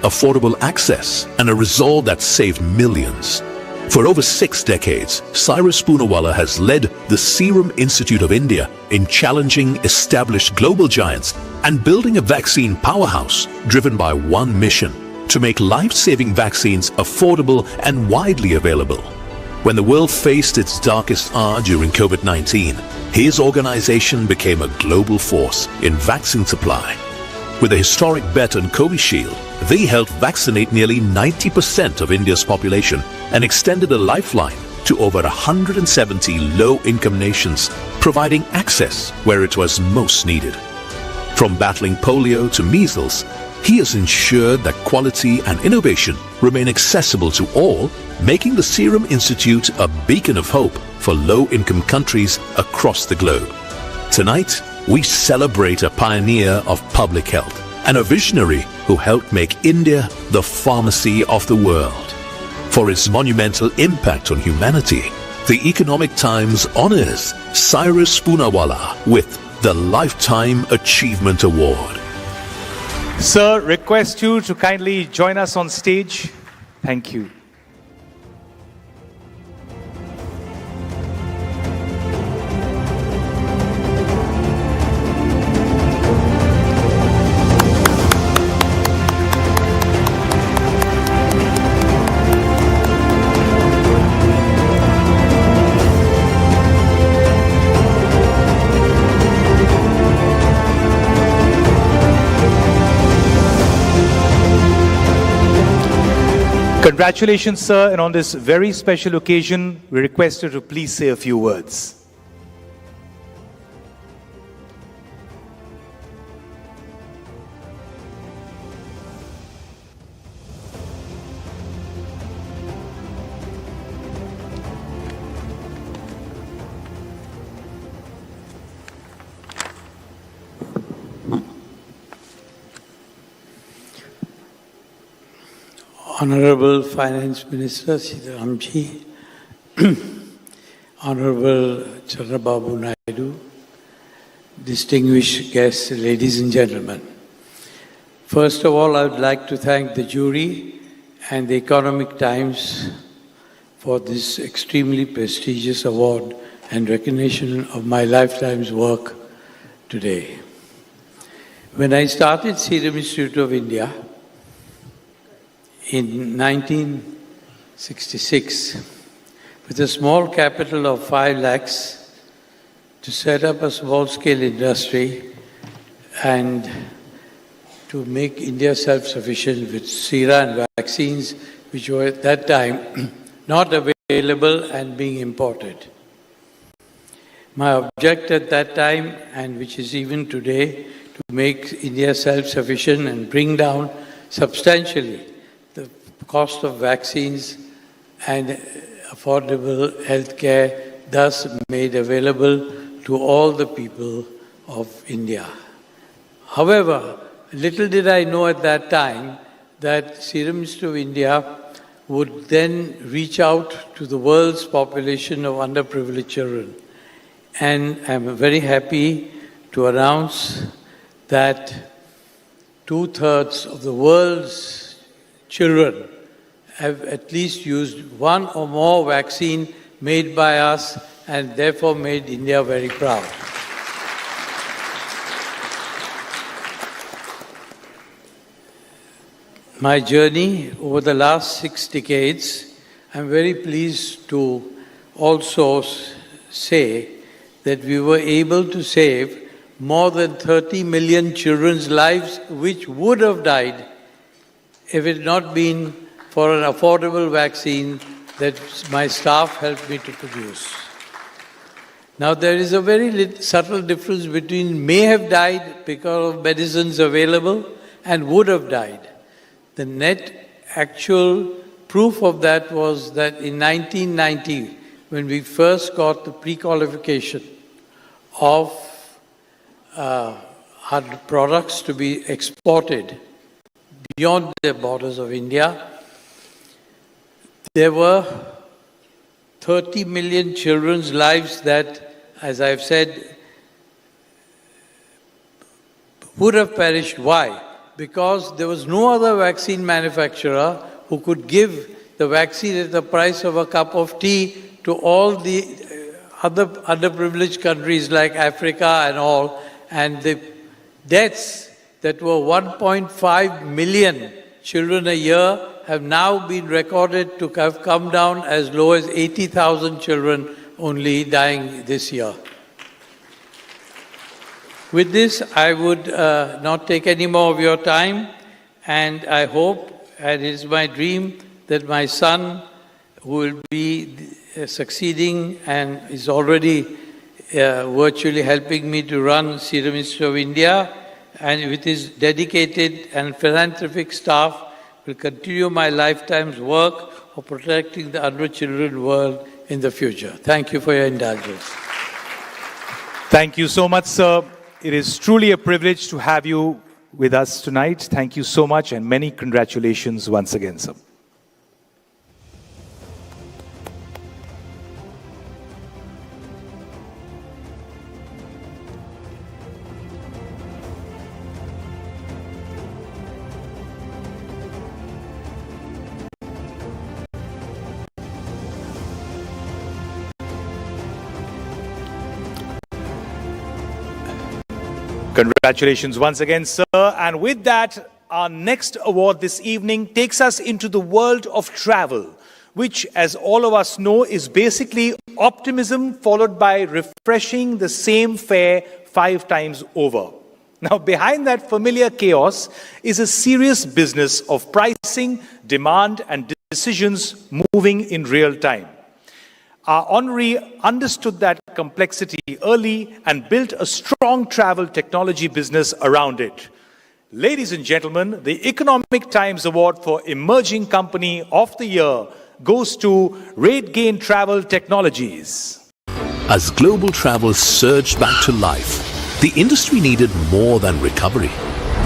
affordable access, and a resolve that saved millions. For over 6 decades, Cyrus Poonawalla has led the Serum Institute of India in challenging established global giants and building a vaccine powerhouse driven by one mission: to make life-saving vaccines affordable and widely available. When the world faced its darkest hour during COVID-19, his organization became a global force in vaccine supply. With a historic bet on Covishield, they helped vaccinate nearly 90% of India's population and extended a lifeline to over 170 low-income nations, providing access where it was most needed. From battling polio to measles, he has ensured that quality and innovation remain accessible to all, making the Serum Institute a beacon of hope for low-income countries across the globe. Tonight, we celebrate a pioneer of public health and a visionary who helped make India the pharmacy of the world. For its monumental impact on humanity, the Economic Times honors Cyrus Poonawalla with the Lifetime Achievement Award. Sir, request you to kindly join us on stage. Thank you. Congratulations, sir, and on this very special occasion, we request you to please say a few words. Honorable Finance Minister Sitaramji, Honorable Chandrababu Naidu, distinguished guests, ladies and gentlemen. First of all, I would like to thank the jury and the Economic Times for this extremely prestigious award and recognition of my lifetime's work today. When I started Serum Institute of India, in 1966, with a small capital of 5 lakhs, to set up a small-scale industry and to make India self-sufficient with sera and vaccines, which were at that time not available and being imported. My object at that time, and which is even today, to make India self-sufficient and bring down substantially the cost of vaccines and affordable healthcare, thus made available to all the people of India. However, little did I know at that time that Serum Institute of India would then reach out to the world's population of underprivileged children. And I'm very happy to announce that 2/3 of the world's children have at least used one or more vaccine made by us, and therefore made India very proud. My journey over the last 6 decades, I'm very pleased to also say that we were able to save more than 30 million children's lives, which would have died if it had not been for an affordable vaccine that my staff helped me to produce. Now, there is a very subtle difference between may have died because of medicines available and would have died. The net actual proof of that was that in 1990, when we first got the pre-qualification of our products to be exported beyond the borders of India, There were 30 million children's lives that, as I've said, would have perished. Why? Because there was no other vaccine manufacturer who could give the vaccine at the price of a cup of tea to all the other underprivileged countries like Africa and all. And the deaths that were 1.5 million children a year have now been recorded to have come down as low as 80,000 children only dying this year. With this, I would not take any more of your time, and I hope, and it is my dream, that my son, who will be succeeding and is already virtually helping me to run Serum Institute of India, and with his dedicated and philanthropic staff, will continue my lifetime's work of protecting the underchildren world in the future. Thank you for your indulgence. Thank you so much, sir. It is truly a privilege to have you with us tonight. Thank you so much, and many congratulations once again, sir. Congratulations once again, sir. And with that, our next award this evening takes us into the world of travel, which, as all of us know, is basically optimism followed by refreshing the same fare 5 times over. Now, behind that familiar chaos is a serious business of pricing, demand, and decisions moving in real time. Our honoree understood that complexity early and built a strong travel technology business around it. Ladies and gentlemen, the Economic Times Award for Emerging Company of the Year goes to RateGain Travel Technologies. As global travel surged back to life, the industry needed more than recovery.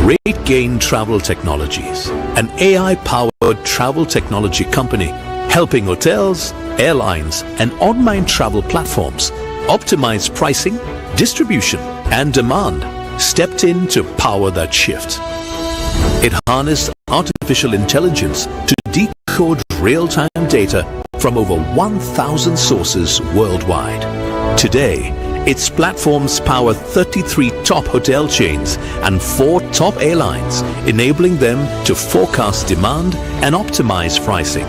RateGain Travel Technologies, an AI-powered travel technology company helping hotels, airlines, and online travel platforms optimize pricing, distribution, and demand, stepped in to power that shift. It harnessed artificial intelligence to decode real-time data from over 1,000 sources worldwide. Today, its platforms power 33 top hotel chains and 4 top airlines, enabling them to forecast demand and optimize pricing.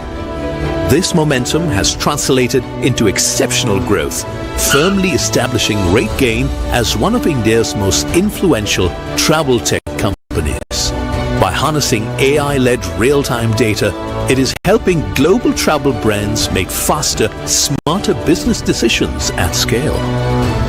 This momentum has translated into exceptional growth, firmly establishing RateGain as one of India's most influential travel tech companies. By harnessing AI-led real-time data, it is helping global travel brands make faster, smarter business decisions at scale.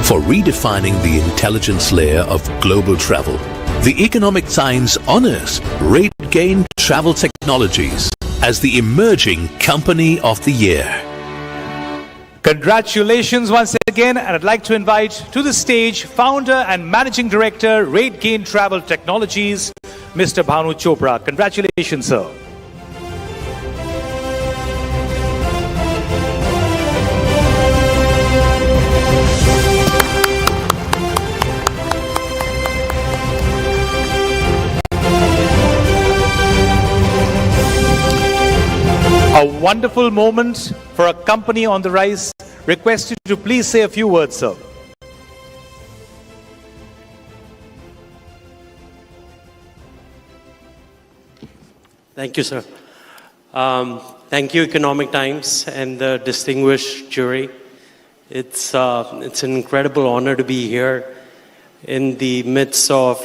For redefining the intelligence layer of global travel, the Economic Times honors RateGain Travel Technologies as the Emerging Company of the Year. Congratulations once again, and I'd like to invite to the stage founder and managing director, RateGain Travel Technologies, Mr. Bhanu Chopra. Congratulations, sir. A wonderful moment for a company on the rise. Request you to please say a few words, sir. Thank you, sir. Thank you, Economic Times and the distinguished jury. It's an incredible honor to be here in the midst of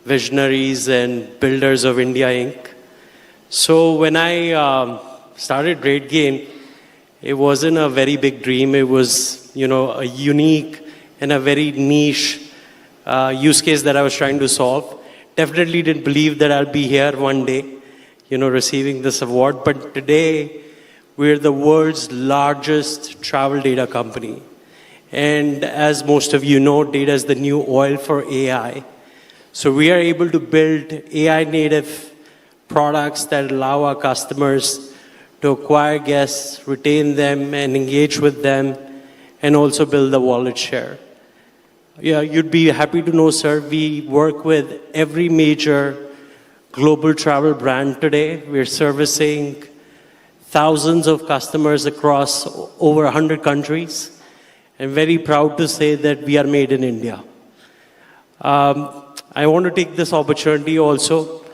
visionaries and builders of India Inc. So when I started RateGain, it wasn't a very big dream. It was, a unique and a very niche use case that I was trying to solve. Definitely didn't believe that I'll be here one day, receiving this award. But today, we're the world's largest travel data company. And as most of you know, data is the new oil for AI. So we are able to build AI native products that allow our customers to acquire guests, retain them, and engage with them, and also build the wallet share. Yeah, you'd be happy to know, sir, we work with every major global travel brand today. We're servicing thousands of customers across over 100 countries. I'm very proud to say that we are made in India. I want to take this opportunity also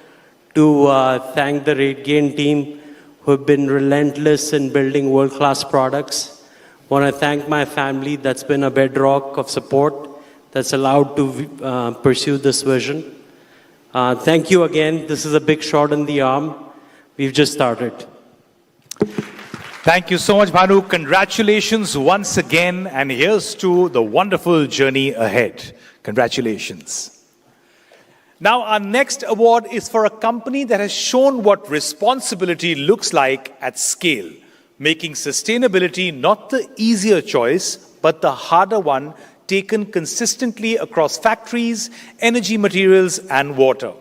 to thank the RateGain team who have been relentless in building world-class products. I want to thank my family that's been a bedrock of support that's allowed to pursue this vision. Thank you again. This is a big shot in the arm. We've just started. Thank you so much, Bhanu. Congratulations once again, and here's to the wonderful journey ahead. Congratulations. Now, our next award is for a company that has shown what responsibility looks like at scale, making sustainability not the easier choice, but the harder one, taken consistently across factories, energy materials, and water.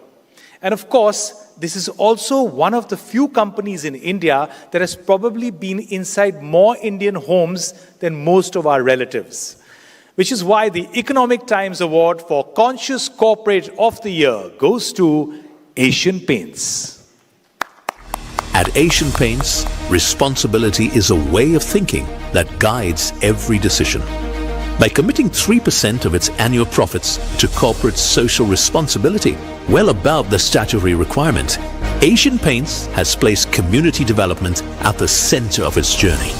And of course, this is also one of the few companies in India that has probably been inside more Indian homes than most of our relatives. Which is why the Economic Times Award for Conscious Corporate of the Year goes to Asian Paints. At Asian Paints, responsibility is a way of thinking that guides every decision. By committing 3% of its annual profits to corporate social responsibility, well above the statutory requirement, Asian Paints has placed community development at the center of its journey.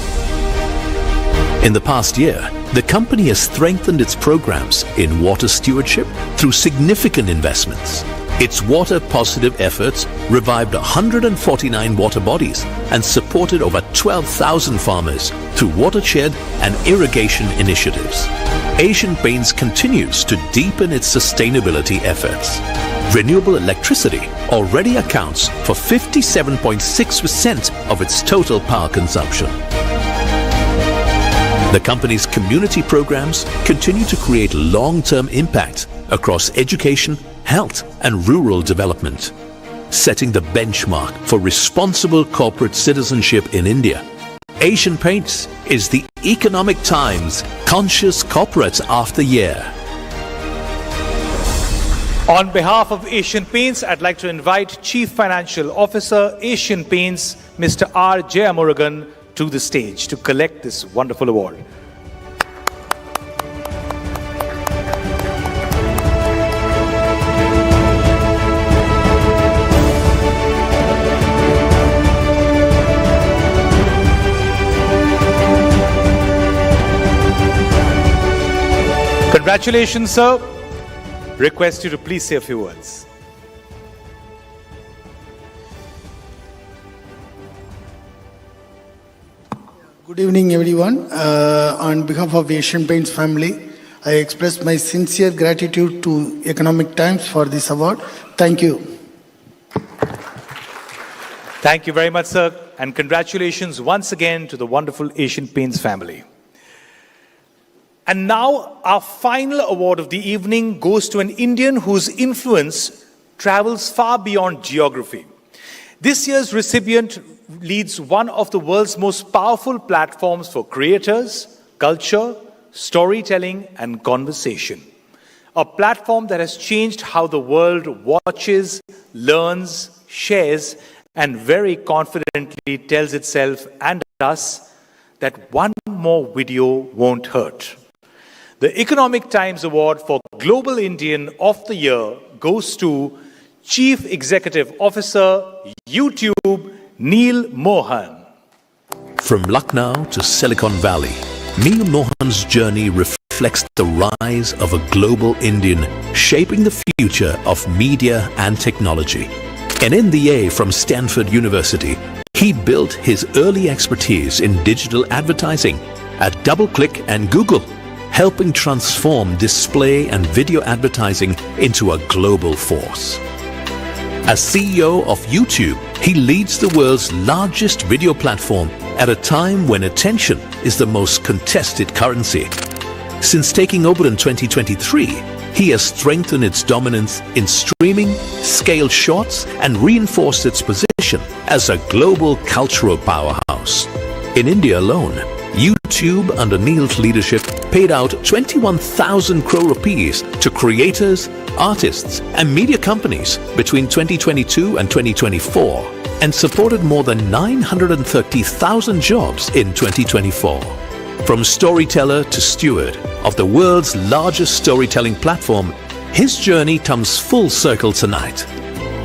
In the past year, the company has strengthened its programs in water stewardship through significant investments. Its water-positive efforts revived 149 water bodies and supported over 12,000 farmers through watershed and irrigation initiatives. Asian Paints continues to deepen its sustainability efforts. Renewable electricity already accounts for 57.6% of its total power consumption. The company's community programs continue to create long-term impact across education, health, and rural development, setting the benchmark for responsible corporate citizenship in India. Asian Paints is the Economic Times Conscious Corporate of the Year. On behalf of Asian Paints, I'd like to invite Chief Financial Officer, Asian Paints, Mr. R. Jayamurugan, to the stage to collect this wonderful award. Congratulations, sir. Request you to please say a few words. Good evening, everyone. On behalf of Asian Paints family, I express my sincere gratitude to Economic Times for this award. Thank you. Thank you very much, sir. And congratulations once again to the wonderful Asian Paints family. And now our final award of the evening goes to an Indian whose influence travels far beyond geography. This year's recipient leads one of the world's most powerful platforms for creators, culture, storytelling, and conversation. A platform that has changed how the world watches, learns, shares, and very confidently tells itself and us that one more video won't hurt. The Economic Times Award for Global Indian of the Year goes to Chief Executive Officer, YouTube, Neil Mohan. From Lucknow to Silicon Valley, Neil Mohan's journey reflects the rise of a global Indian shaping the future of media and technology. An MBA from Stanford University, he built his early expertise in digital advertising at DoubleClick and Google, helping transform display and video advertising into a global force. As CEO of YouTube, he leads the world's largest video platform at a time when attention is the most contested currency. Since taking over in 2023, he has strengthened its dominance in streaming, scaled shorts, and reinforced its position as a global cultural powerhouse. In India alone, YouTube, under Neil's leadership, paid out 21,000 crore rupees to creators, artists, and media companies between 2022 and 2024, and supported more than 930,000 jobs in 2024. From storyteller to steward of the world's largest storytelling platform, his journey comes full circle tonight.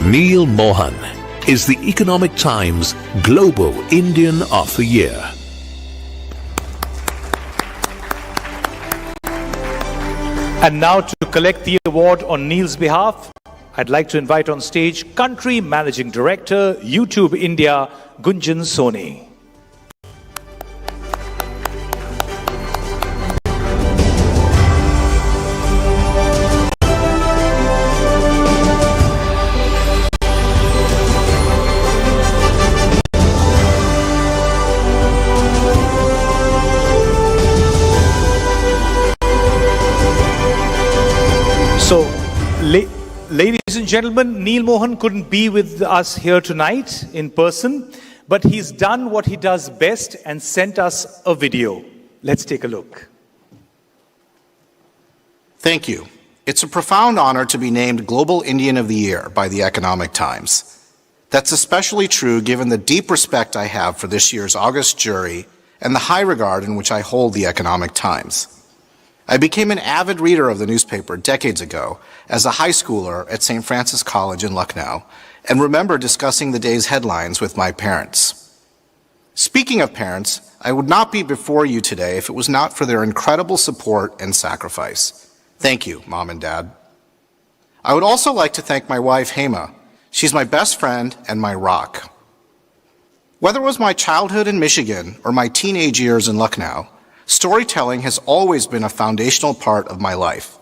Neil Mohan is the Economic Times Global Indian of the Year. And now to collect the award on Neil's behalf, I'd like to invite on stage Country Managing Director, YouTube India, Gunjan Soni. So, ladies and gentlemen, Neil Mohan couldn't be with us here tonight in person, but he's done what he does best and sent us a video. Let's take a look. Thank you. It's a profound honor to be named Global Indian of the Year by the Economic Times. That's especially true given the deep respect I have for this year's August jury and the high regard in which I hold the Economic Times. I became an avid reader of the newspaper decades ago as a high schooler at St. Francis College in Lucknow, and remember discussing the day's headlines with my parents. Speaking of parents, I would not be before you today if it was not for their incredible support and sacrifice. Thank you, Mom and Dad. I would also like to thank my wife, Hema. She's my best friend and my rock. Whether it was my childhood in Michigan or my teenage years in Lucknow, storytelling has always been a foundational part of my life.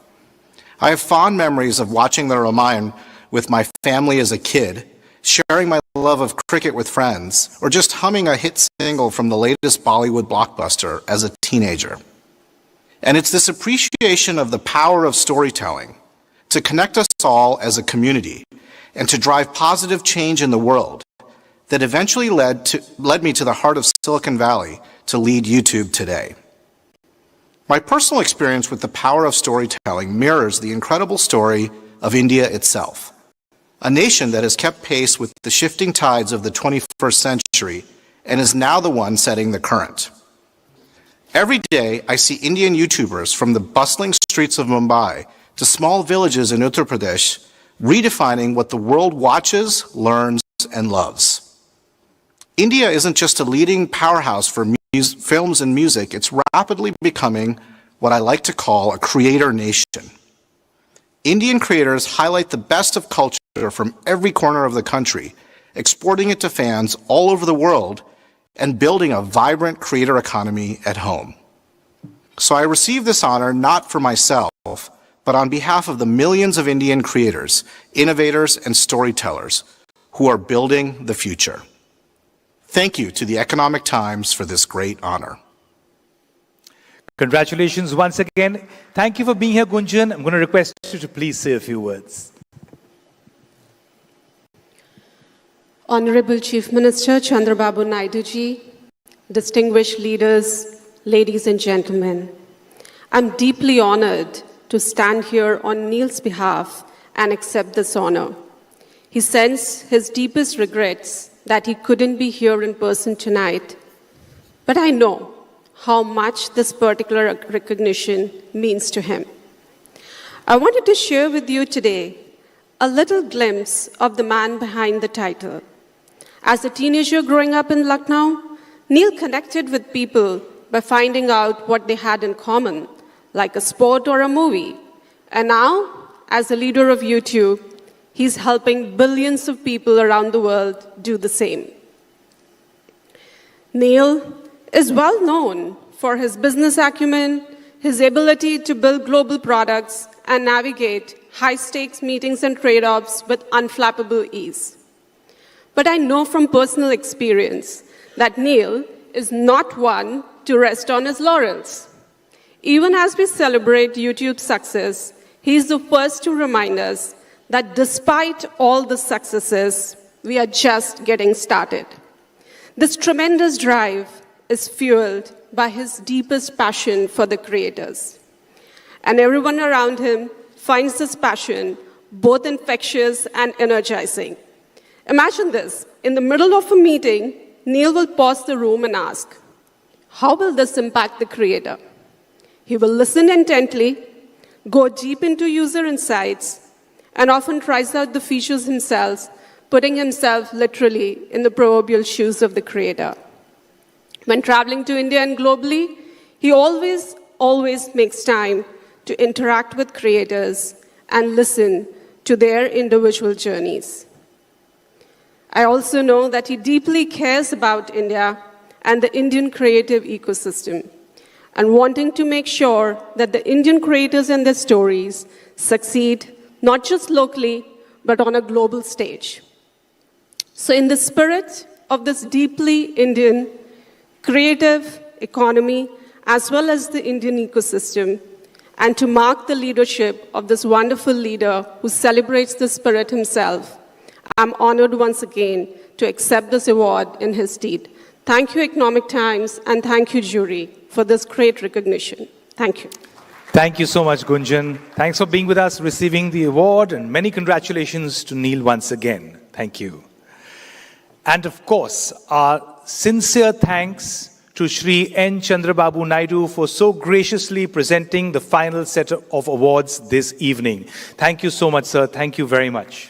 I have fond memories of watching the Ramayana with my family as a kid, sharing my love of cricket with friends, or just humming a hit single from the latest Bollywood blockbuster as a teenager. And it's this appreciation of the power of storytelling to connect us all as a community and to drive positive change in the world that eventually led me to the heart of Silicon Valley to lead YouTube today. My personal experience with the power of storytelling mirrors the incredible story of India itself, a nation that has kept pace with the shifting tides of the 21st century and is now the one setting the current. Every day, I see Indian YouTubers from the bustling streets of Mumbai to small villages in Uttar Pradesh redefining what the world watches, learns, and loves. India isn't just a leading powerhouse for films and music, it's rapidly becoming what I like to call a creator nation. Indian creators highlight the best of culture from every corner of the country, exporting it to fans all over the world and building a vibrant creator economy at home. So I receive this honor not for myself, but on behalf of the millions of Indian creators, innovators, and storytellers who are building the future. Thank you to the Economic Times for this great honor. Congratulations once again. Thank you for being here, Gunjan. I'm going to request you to please say a few words. Honorable Chief Minister Chandrababu Naidu-ji, distinguished leaders, ladies and gentlemen, I'm deeply honored to stand here on Neil's behalf and accept this honor. He sends his deepest regrets that he couldn't be here in person tonight, but I know how much this particular recognition means to him. I wanted to share with you today a little glimpse of the man behind the title. As a teenager growing up in Lucknow, Neil connected with people by finding out what they had in common, like a sport or a movie. And now, as a leader of YouTube, he's helping billions of people around the world do the same. Neil is well known for his business acumen, his ability to build global products, and navigate high-stakes meetings and trade-offs with unflappable ease. But I know from personal experience that Neil is not one to rest on his laurels. Even as we celebrate YouTube's success, he is the first to remind us that despite all the successes, we are just getting started. This tremendous drive is fueled by his deepest passion for the creators. And everyone around him finds this passion both infectious and energizing. Imagine this. In the middle of a meeting, Neil will pause the room and ask, how will this impact the creator? He will listen intently, go deep into user insights, and often tries out the features himself, putting himself literally in the proverbial shoes of the creator. When traveling to India and globally, he always makes time to interact with creators and listen to their individual journeys. I also know that he deeply cares about India and the Indian creative ecosystem, and wanting to make sure that the Indian creators and their stories succeed not just locally, but on a global stage. So in the spirit of this deeply Indian creative economy, as well as the Indian ecosystem, and to mark the leadership of this wonderful leader who celebrates the spirit himself, I'm honored once again to accept this award in his stead. Thank you, Economic Times, and thank you, jury, for this great recognition. Thank you. Thank you so much, Gunjan. Thanks for being with us, receiving the award, and many congratulations to Neil once again. Thank you. And of course, our sincere thanks to Shri N. Chandrababu Naidu for so graciously presenting the final set of awards this evening. Thank you so much, sir. Thank you very much.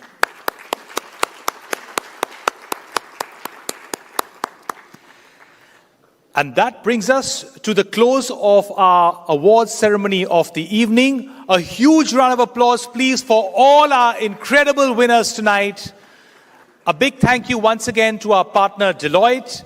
And that brings us to the close of our awards ceremony of the evening. A huge round of applause, please, for all our incredible winners tonight. A big thank you once again to our partner Deloitte.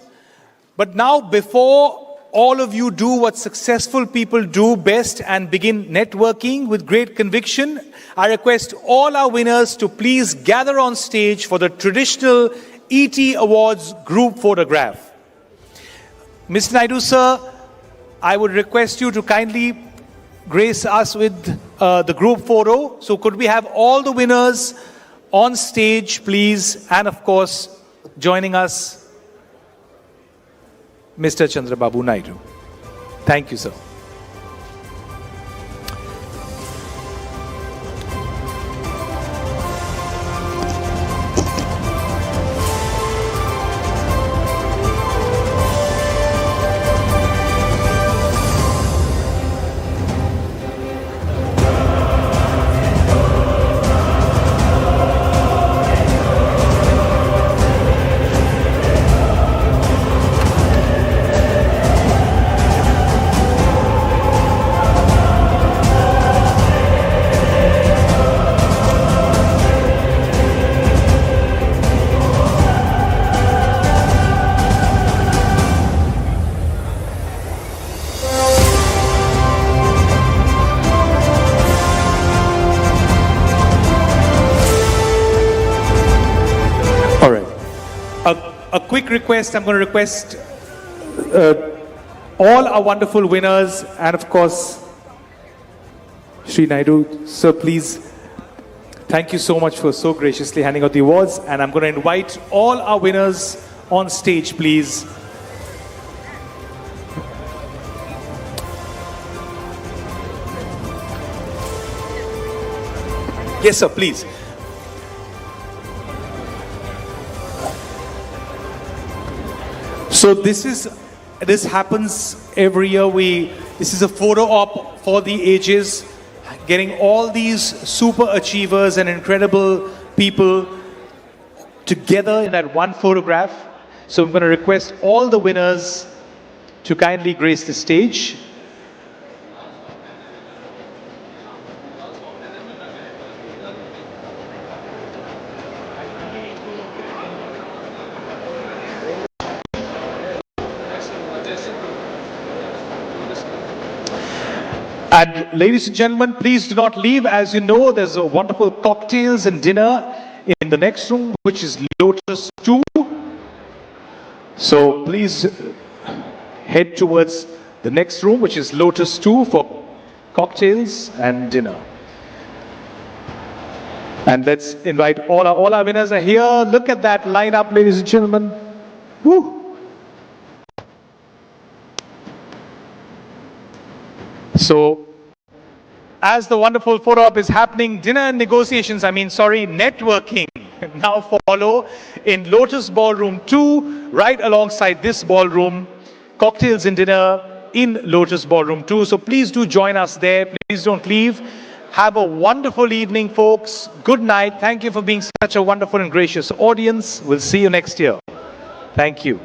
But now, before all of you do what successful people do best and begin networking with great conviction, I request all our winners to please gather on stage for the traditional ET Awards group photograph. Mr. Naidu, sir, I would request you to kindly grace us with the group photo. So could we have all the winners on stage, please? And of course, joining us, Mr. Chandrababu Naidu. Thank you, sir. A quick request, I'm going to request all our wonderful winners and of course, Shri Naidu, sir, please, thank you so much for so graciously handing out the awards, and I'm going to invite all our winners on stage, please. Yes, sir, please. So this happens every year. This is a photo op for the ages, getting all these super achievers and incredible people together in that one photograph. So I'm going to request all the winners to kindly grace the stage. And ladies and gentlemen, please do not leave. As you know, there's a wonderful cocktails and dinner in the next room, which is Lotus 2. So please head towards the next room, which is Lotus 2 for cocktails and dinner. And let's invite all our winners are here. Look at that lineup, ladies and gentlemen. Woo! So, as the wonderful photo op is happening, networking now follow in Lotus Ballroom 2, right alongside this ballroom. Cocktails and dinner in Lotus Ballroom 2. So please do join us there. Please don't leave. Have a wonderful evening, folks. Good night. Thank you for being such a wonderful and gracious audience. We'll see you next year. Thank you.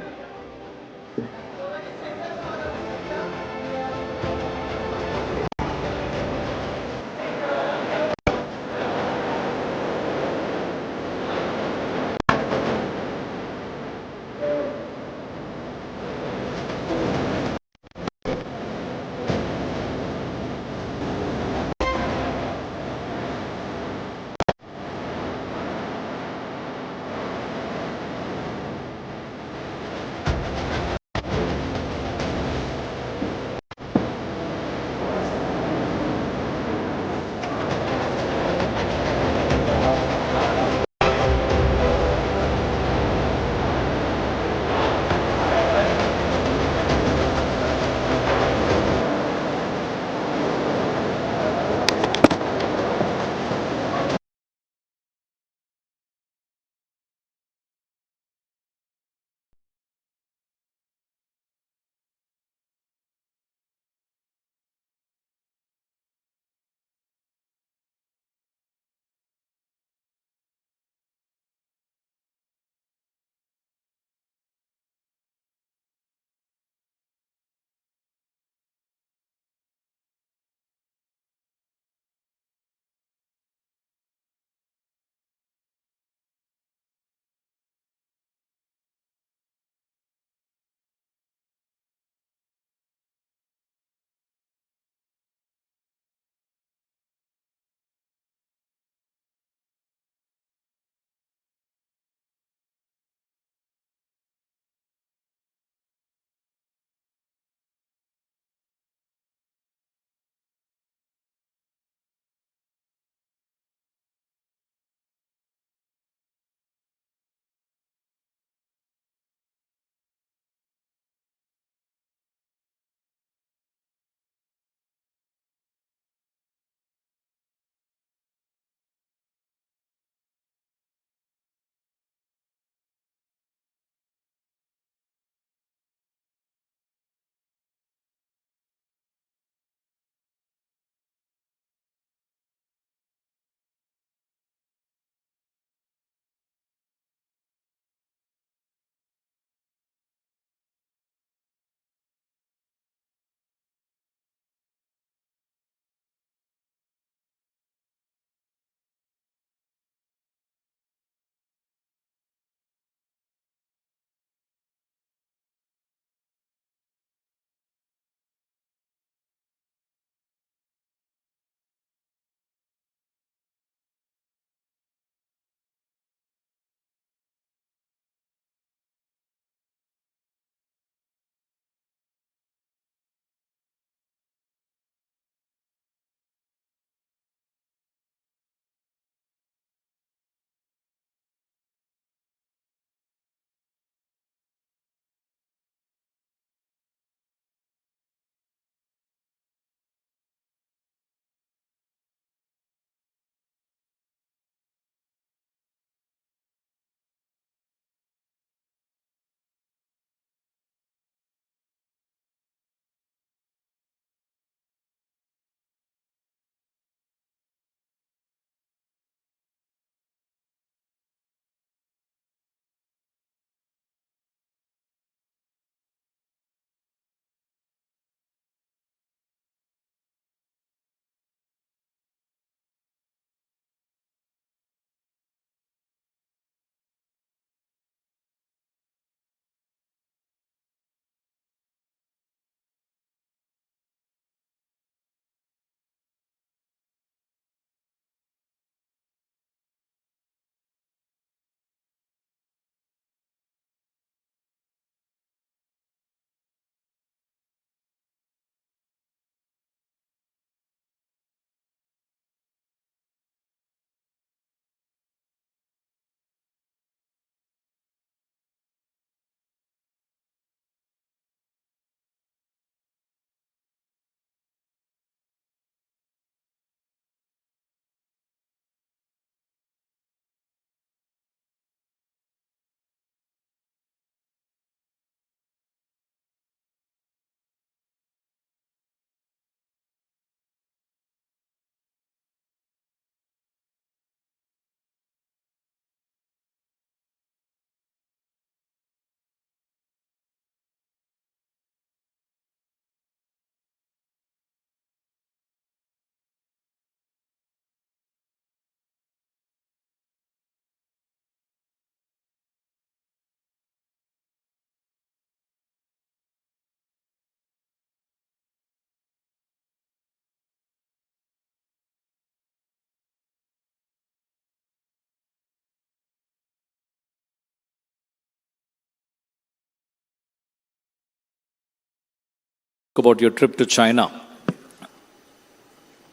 about your trip to China.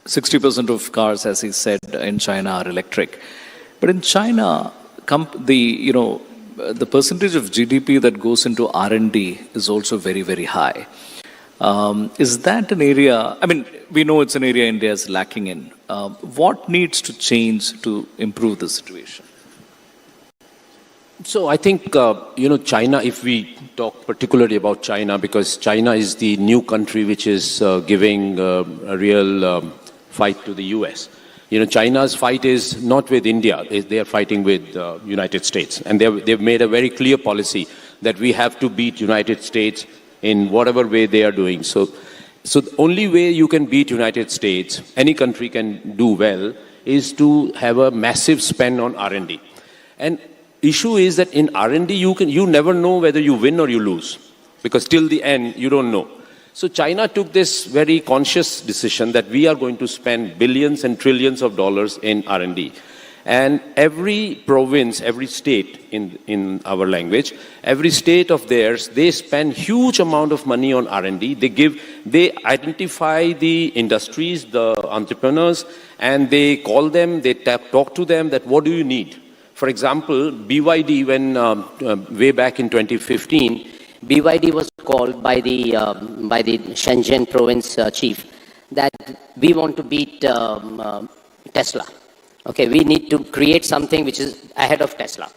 60% of cars, as he said, in China are electric. But in China, the percentage of GDP that goes into R&D is also very, very high. Is that an area, I mean, we know it's an area India is lacking in. What needs to change to improve the situation? So I think, China, if we talk particularly about China, because China is the new country which is giving a real fight to the US. China's fight is not with India. They are fighting with United States. And they've made a very clear policy that we have to beat United States in whatever way they are doing. So the only way you can beat United States, any country can do well, is to have a massive spend on R&D. And issue is that in R&D, you never know whether you win or you lose, because till the end, you don't know. So China took this very conscious decision that we are going to spend billions and trillions of dollars in R&D. And every province, every state in our language, every state of theirs, they spend huge amount of money on R&D. They identify the industries, the entrepreneurs, and they call them, they talk to them that what do you need? For example, BYD, when way back in 2015, BYD was called by the Shenzhen province chief that we want to beat Tesla. Okay, we need to create something which is ahead of Tesla.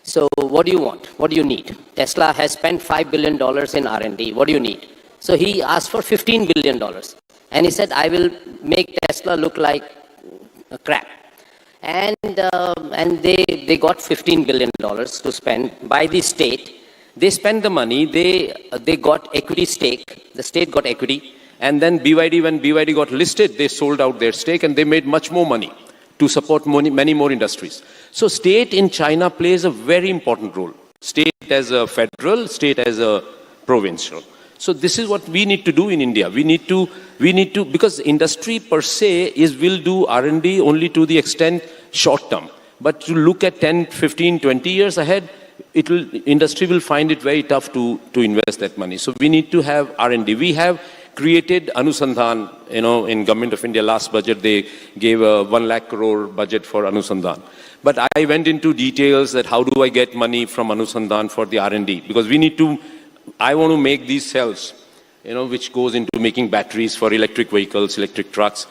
So what do you want? What do you need? Tesla has spent $5 billion in R&D. What do you need? So he asked for $15 billion. And he said, I will make Tesla look like a crap. And they got $15 billion to spend by the state. They spent the money, they got equity stake, the state got equity, and then BYD, when BYD got listed, they sold out their stake and they made much more money to support many more industries. So state in China plays a very important role. State as a federal, state as a provincial. So this is what we need to do in India. We need to, because industry per se will do R&D only to the extent short term. But to look at 10, 15, 20 years ahead, industry will find it very tough to invest that money. So we need to have R&D. We have created Anusandhan, in Government of India last budget, they gave a 1 lakh crore budget for Anusandhan. But I went into details that how do I get money from Anusandhan for the R&D? Because I want to make these cells, which goes into making batteries for electric vehicles, electric trucks.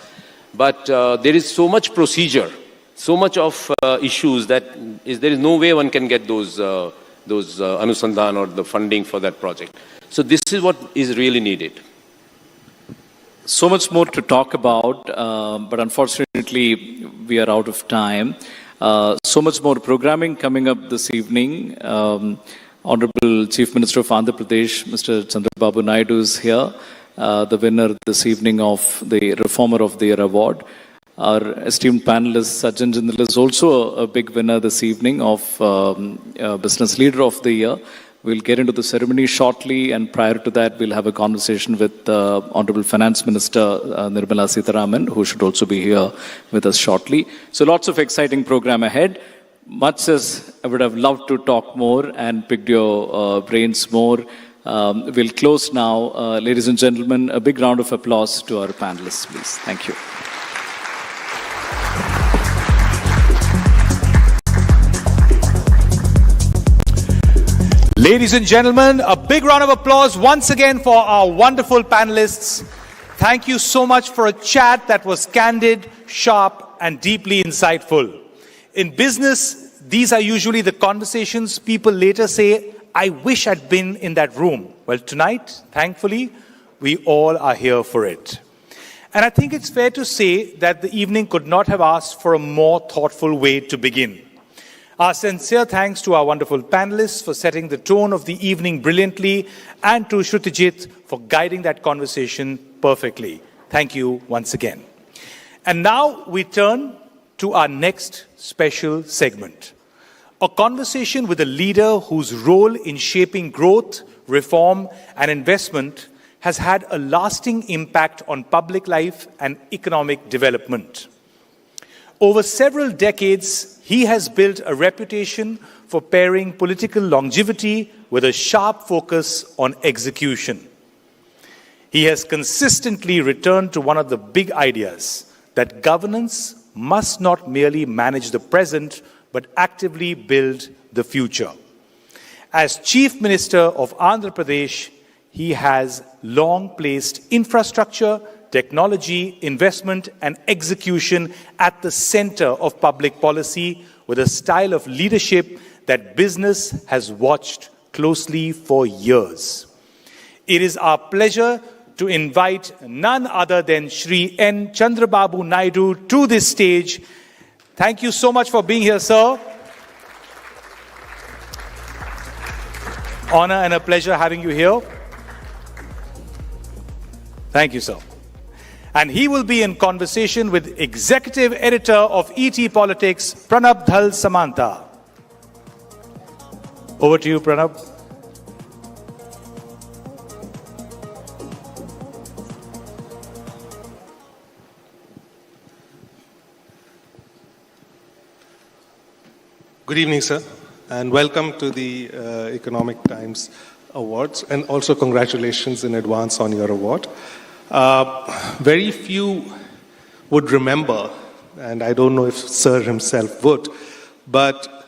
But there is so much procedure, so much of issues that there is no way one can get those Anusandhan or the funding for that project. So this is what is really needed. So much more to talk about, but unfortunately we are out of time. So much more programming coming up this evening. Honorable Chief Minister of Andhra Pradesh, Mr. Chandrababu Naidu is here, the winner this evening of the Reformer of the Year award. Our esteemed panelist, Sajjan Jindal, is also a big winner this evening of Business Leader of the Year. We'll get into the ceremony shortly, and prior to that, we'll have a conversation with Honorable Finance Minister Nirmala Sitharaman, who should also be here with us shortly. So lots of exciting program ahead. Much as I would have loved to talk more and picked your brains more, we'll close now. Ladies and gentlemen, a big round of applause to our panelists, please. Thank you. Ladies and gentlemen, a big round of applause once again for our wonderful panelists. Thank you so much for a chat that was candid, sharp, and deeply insightful. In business, these are usually the conversations people later say, I wish I'd been in that room. Well, tonight, thankfully, we all are here for it. And I think it's fair to say that the evening could not have asked for a more thoughtful way to begin. Our sincere thanks to our wonderful panelists for setting the tone of the evening brilliantly, and to Shrutijit for guiding that conversation perfectly. Thank you once again. And now we turn to our next special segment. A conversation with a leader whose role in shaping growth, reform, and investment has had a lasting impact on public life and economic development. Over several decades, he has built a reputation for pairing political longevity with a sharp focus on execution. He has consistently returned to one of the big ideas that governance must not merely manage the present, but actively build the future. As Chief Minister of Andhra Pradesh, he has long placed infrastructure, technology, investment, and execution at the center of public policy with a style of leadership that business has watched closely for years. It is our pleasure to invite none other than Shri N. Chandrababu Naidu to this stage. Thank you so much for being here, sir. Honor and a pleasure having you here. Thank you, sir. And he will be in conversation with Executive Editor of ET Politics, Pranab Dhal Samanta. Over to you, Pranab. Good evening, sir, and welcome to the Economic Times Awards, and also congratulations in advance on your award. Very few would remember, and I don't know if Sir himself would, but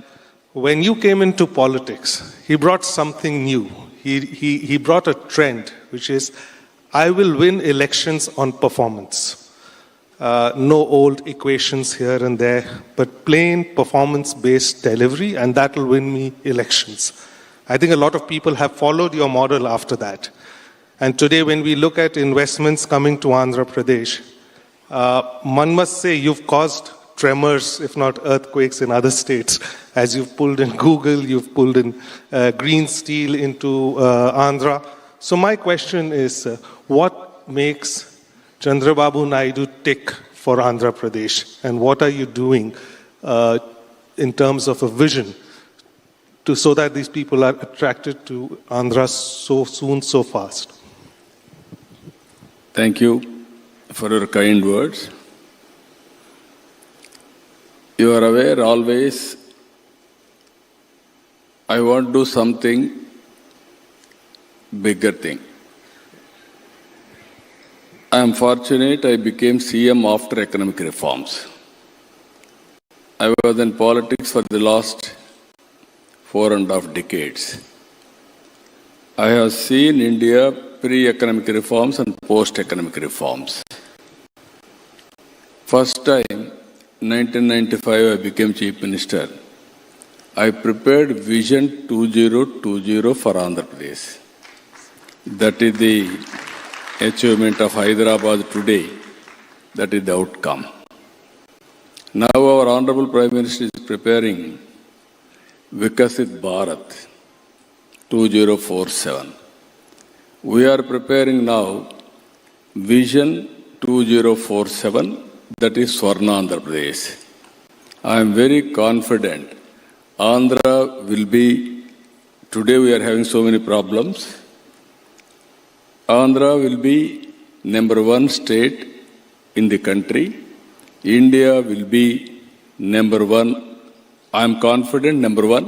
when you came into politics, he brought something new. He brought a trend, which is, I will win elections on performance. No old equations here and there, but plain performance-based delivery, and that will win me elections. I think a lot of people have followed your model after that. And today, when we look at investments coming to Andhra Pradesh, one must say you've caused tremors, if not earthquakes, in other states. As you've pulled in Google, you've pulled in green steel into Andhra. So my question is, what makes Chandrababu Naidu tick for Andhra Pradesh? And what are you doing in terms of a vision so that these people are attracted to Andhra so soon, so fast? Thank you for your kind words. You are aware always, I want to do something bigger thing. I am fortunate I became CM after economic reforms. I was in politics for the last 4.5 decades. I have seen India pre-economic reforms and post-economic reforms. First time, 1995, I became Chief Minister. I prepared Vision 2020 for Andhra Pradesh. That is the achievement of Hyderabad today. That is the outcome. Now our Honorable Prime Minister is preparing Vikasit Bharat 2047. We are preparing now Vision 2047, that is Swarna Andhra Pradesh. I am very confident Andhra will be, today we are having so many problems. Andhra will be #1 state in the country. India will be #1. I am confident #1.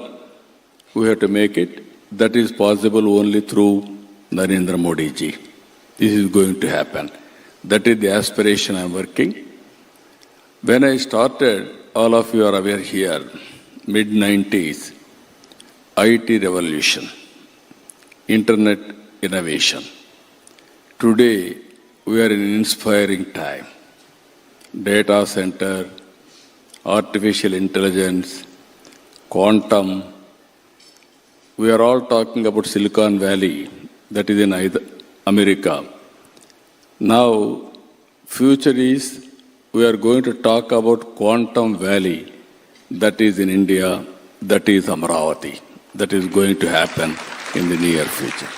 We have to make it. That is possible only through Narendra Modi ji. This is going to happen. That is the aspiration I am working. When I started, all of you are aware here, mid-90s, IT revolution, internet innovation. Today, we are in an inspiring time. Data center, artificial intelligence, quantum. We are all talking about Silicon Valley, that is in America. Now, future is, we are going to talk about Quantum Valley, that is in India, that is Amravati. That is going to happen in the near future.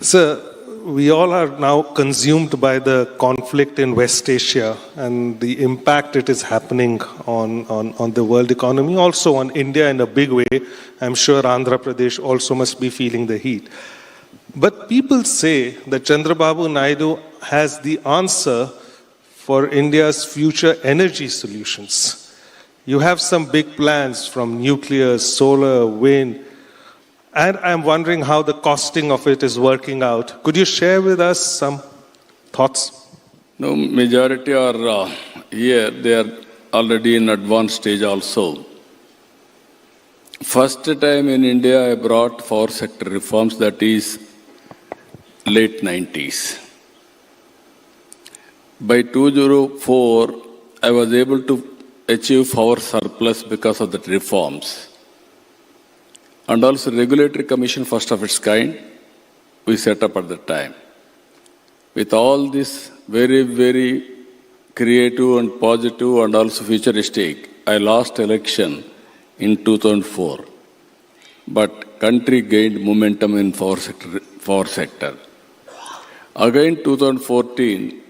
Sir, we all are now consumed by the conflict in West Asia and the impact it is happening on the world economy, also on India in a big way. I'm sure Andhra Pradesh also must be feeling the heat. But people say that Chandrababu Naidu has the answer for India's future energy solutions. You have some big plans from nuclear, solar, wind. And I'm wondering how the costing of it is working out. Could you share with us some thoughts? No, majority are here. They are already in advanced stage also. First time in India, I brought power sector reforms, that is late 90s. By 2004, I was able to achieve power surplus because of the reforms. And also regulatory commission, first of its kind, we set up at the time. With all this very, very creative and positive and also futuristic, I lost election in 2004. But country gained momentum in power sector. Again, 2014,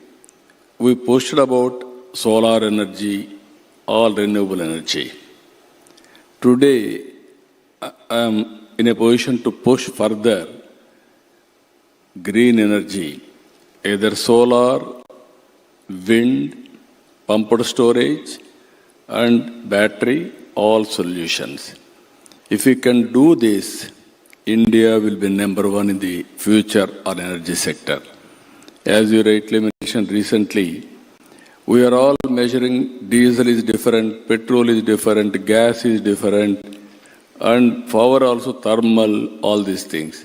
we pushed about solar energy, all renewable energy. Today, I am in a position to push further green energy, either solar, wind, pumped storage, and battery, all solutions. If we can do this, India will be number one in the future on energy sector. As you rightly mentioned recently, we are all measuring diesel is different, petrol is different, gas is different, and power also thermal, all these things.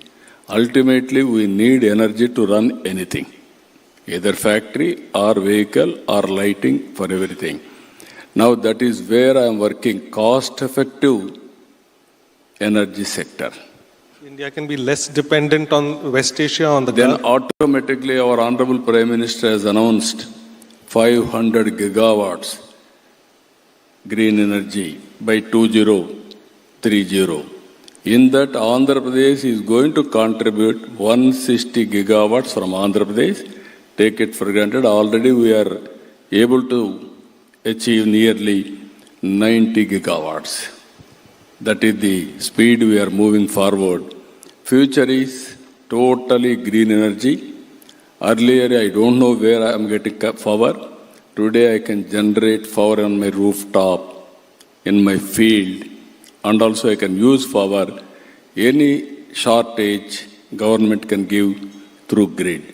Ultimately, we need energy to run anything, either factory or vehicle or lighting for everything. Now that is where I am working, cost-effective energy sector. India can be less dependent on West Asia on the Then automatically our Honorable Prime Minister has announced 500 gigawatts green energy by 2030. In that, Andhra Pradesh is going to contribute 160 gigawatts from Andhra Pradesh. Take it for granted. Already we are able to achieve nearly 90 gigawatts. That is the speed we are moving forward. Future is totally green energy. Earlier, I don't know where I am getting power. Today, I can generate power on my rooftop, in my field, and also I can use power. Any shortage, government can give through grid.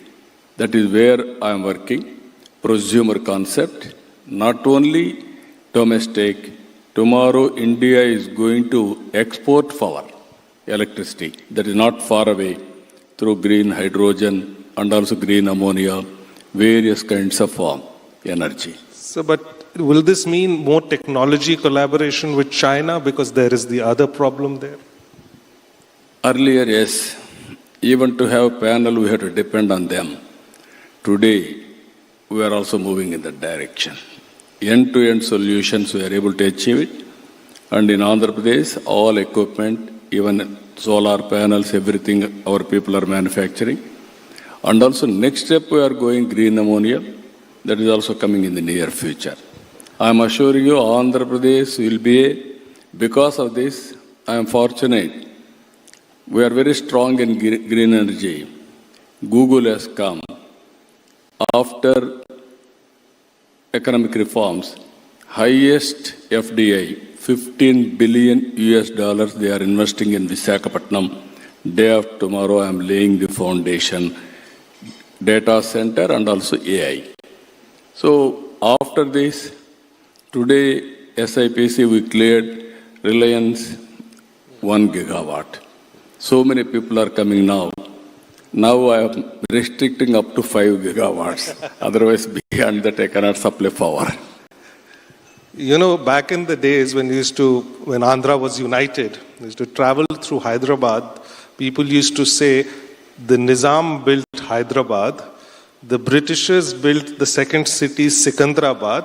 That is where I am working. Prosumer concept, not only domestic. Tomorrow, India is going to export power, electricity. That is not far away, through green hydrogen and also green ammonia, various kinds of energy. So, but will this mean more technology collaboration with China because there is the other problem there? Earlier, yes. Even to have panel, we had to depend on them. Today, we are also moving in that direction. End-to-end solutions, we are able to achieve it. And in Andhra Pradesh, all equipment, even solar panels, everything our people are manufacturing. And also next step, we are going green ammonia. That is also coming in the near future. I am assuring you, Andhra Pradesh will be, because of this, I am fortunate. We are very strong in green energy. Google has come. After economic reforms, highest FDI, 15 billion US dollars they are investing in Visakhapatnam. Day after tomorrow, I am laying the foundation, data center and also AI. So after this, today SIPC we cleared Reliance 1 gigawatt. So many people are coming now. Now I am restricting up to 5 gigawatts. Otherwise, beyond that, I cannot supply power. You know, back in the days when Andhra was united, we used to travel through Hyderabad, people used to say, the Nizam built Hyderabad, the Britishers built the second city, Sikandrabad,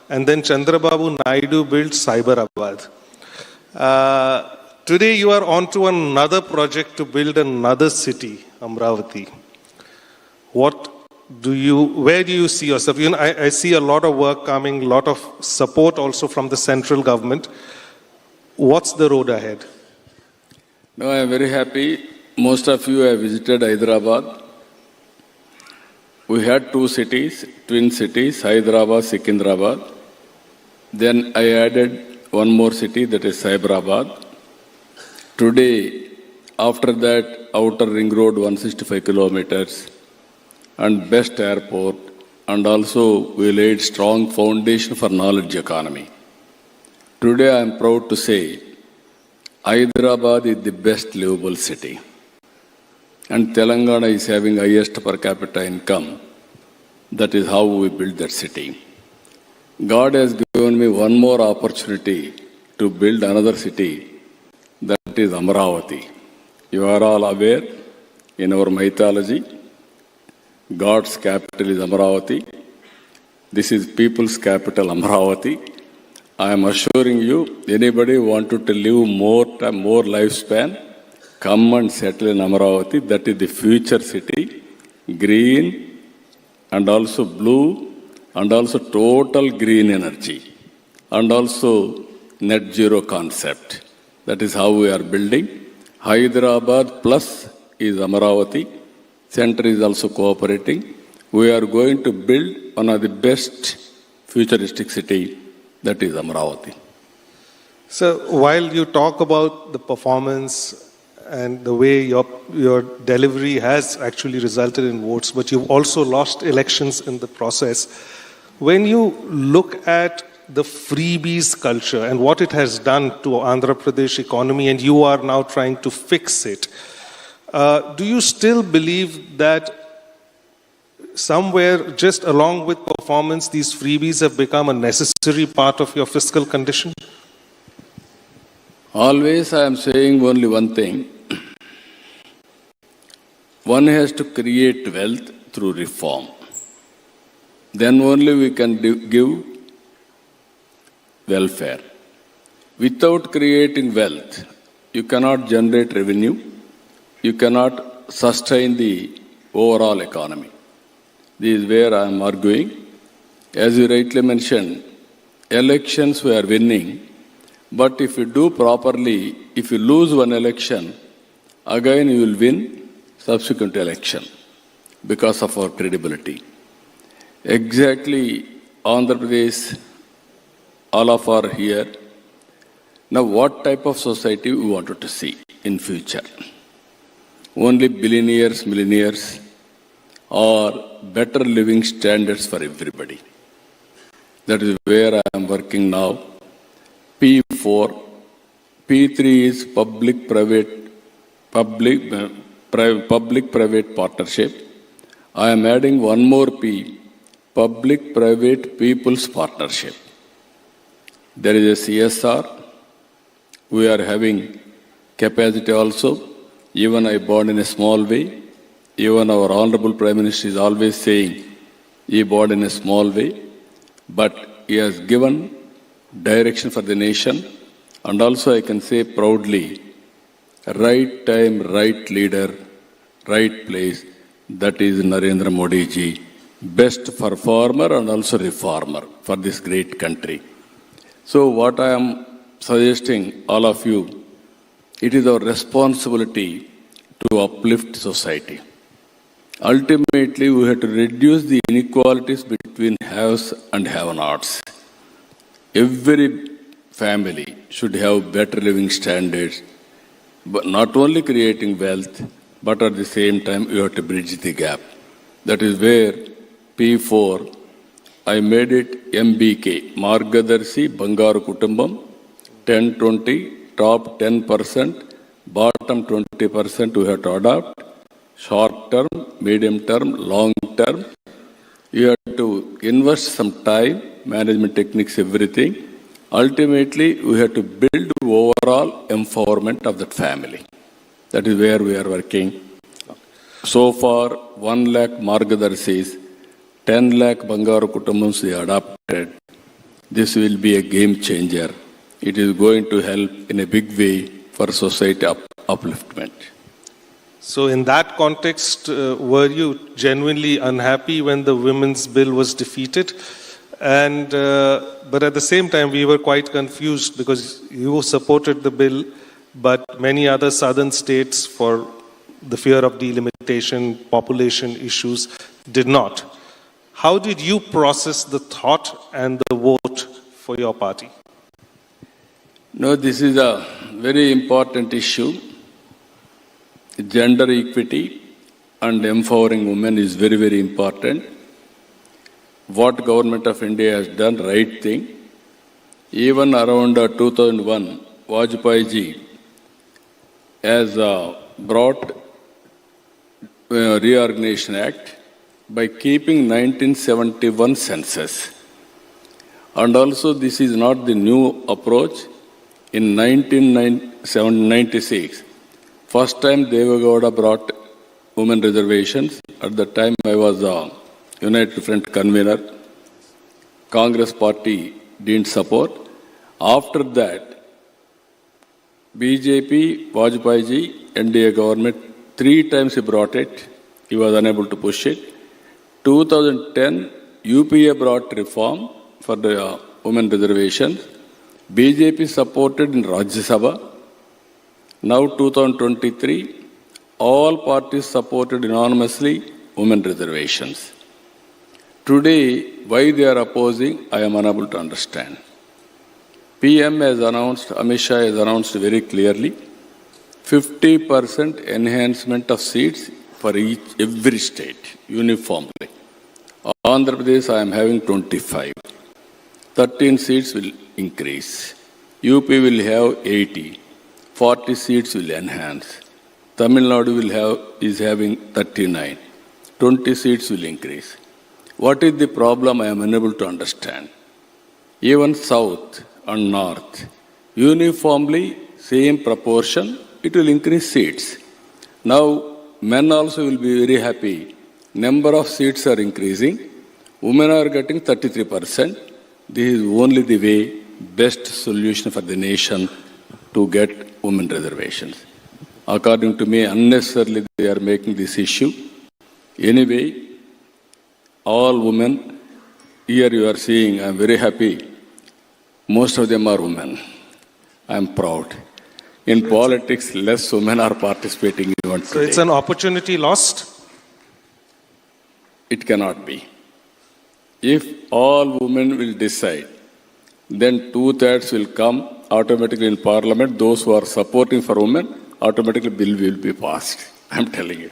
and then Chandrababu Naidu built Cyberabad. Today you are on to another project to build another city, Amravati. Where do you see yourself? You know, I see a lot of work coming, a lot of support also from the central government. What's the road ahead? No, I am very happy. Most of you have visited Hyderabad. We had two cities, twin cities, Hyderabad, Sikandrabad. Then I added one more city, that is Cyberabad. Today, After that, outer ring road 165 kilometers and best airport, and also we laid strong foundation for knowledge economy. Today I am proud to say Hyderabad is the best livable city and Telangana is having highest per capita income. That is how we built that city. God has given me one more opportunity to build another city, that is Amravati. You are all aware, in our mythology, God's capital is Amravati. This is people's capital, Amravati. I am assuring you, anybody wanted to live more lifespan, come and settle in Amravati. That is the future city, green and also blue and also total green energy and also net zero concept. That is how we are building. Hyderabad plus is Amravati. Center is also cooperating. We are going to build one of the best futuristic city, that is Amravati. So while you talk about the performance and the way your delivery has actually resulted in votes, but you've also lost elections in the process. When you look at the freebies culture and what it has done to Andhra Pradesh economy, and you are now trying to fix it, do you still believe that somewhere just along with performance, these freebies have become a necessary part of your fiscal condition? Always I am saying only one thing. One has to create wealth through reform. Then only we can give welfare. Without creating wealth, you cannot generate revenue, you cannot sustain the overall economy. This is where I am arguing. As you rightly mentioned, elections we are winning, but if you do properly, if you lose one election, again you will win subsequent election because of our credibility. Exactly, Andhra Pradesh, all of are here. Now, what type of society we wanted to see in future? Only billionaires, millionaires, or better living standards for everybody. That is where I am working now. P4, P3 is public-private partnership. I am adding one more P, public-private people's partnership. There is a CSR. We are having capacity also. Even I born in a small way. Even our Honorable Prime Minister is always saying, he born in a small way. But he has given direction for the nation. And also I can say proudly, right time, right leader, right place. That is Narendra Modi ji. Best performer and also reformer for this great country. So what I am suggesting all of you, it is our responsibility to uplift society. Ultimately, we have to reduce the inequalities between haves and have-nots. Every family should have better living standards, but not only creating wealth, but at the same time, you have to bridge the gap. That is where P4, I made it MBK, Margadarshi Bangaru Kutumbam, 10-20, top 10%, bottom 20% we have to adopt, short term, medium term, long term. You have to invest some time, management techniques, everything. Ultimately, we have to build overall empowerment of that family. That is where we are working. So far, 1 lakh Margadarshis, 10 lakh Bangaru Kutumbams we adopted. This will be a game changer. It is going to help in a big way for society upliftment. So in that context, were you genuinely unhappy when the women's bill was defeated? And but at the same time, we were quite confused because you supported the bill, but many other southern states, for the fear of delimitation, population issues, did not. How did you process the thought and the vote for your party? No, this is a very important issue. gender equity and empowering women is very, very important. What government of India has done, right thing. Even around 2001, Vajpayee ji has brought Reorganization Act by keeping 1971 census. And also this is not the new approach. In 1996, first time Devagowda brought women reservations. At the time I was a United Front convener. Congress party didn't support. After that, BJP, Vajpayee ji, NDA government, 3 times he brought it. He was unable to push it. 2010, UPA brought reform for the women reservations. BJP supported in Rajya Sabha. Now 2023, all parties supported unanimously women reservations. Today, why they are opposing, I am unable to understand. PM has announced, Amit Shah has announced very clearly, 50% enhancement of seats for every state, uniformly. Andhra Pradesh, I am having 25. 13 seats will increase. UP will have 80. 40 seats will enhance. Tamil Nadu is having 39. 20 seats will increase. What is the problem? I am unable to understand. Even South and North, uniformly, same proportion, it will increase seats. Now, men also will be very happy. Number of seats are increasing. Women are getting 33%. This is only the way, best solution for the nation to get women reservations. According to me, unnecessarily they are making this issue. Anyway, all women, here you are seeing, I am very happy. Most of them are women. I am proud. In politics, less women are participating even today. So it's an opportunity lost? It cannot be. If all women will decide, then 2/3 will come automatically in parliament. Those who are supporting for women, automatically bill will be passed. I am telling you.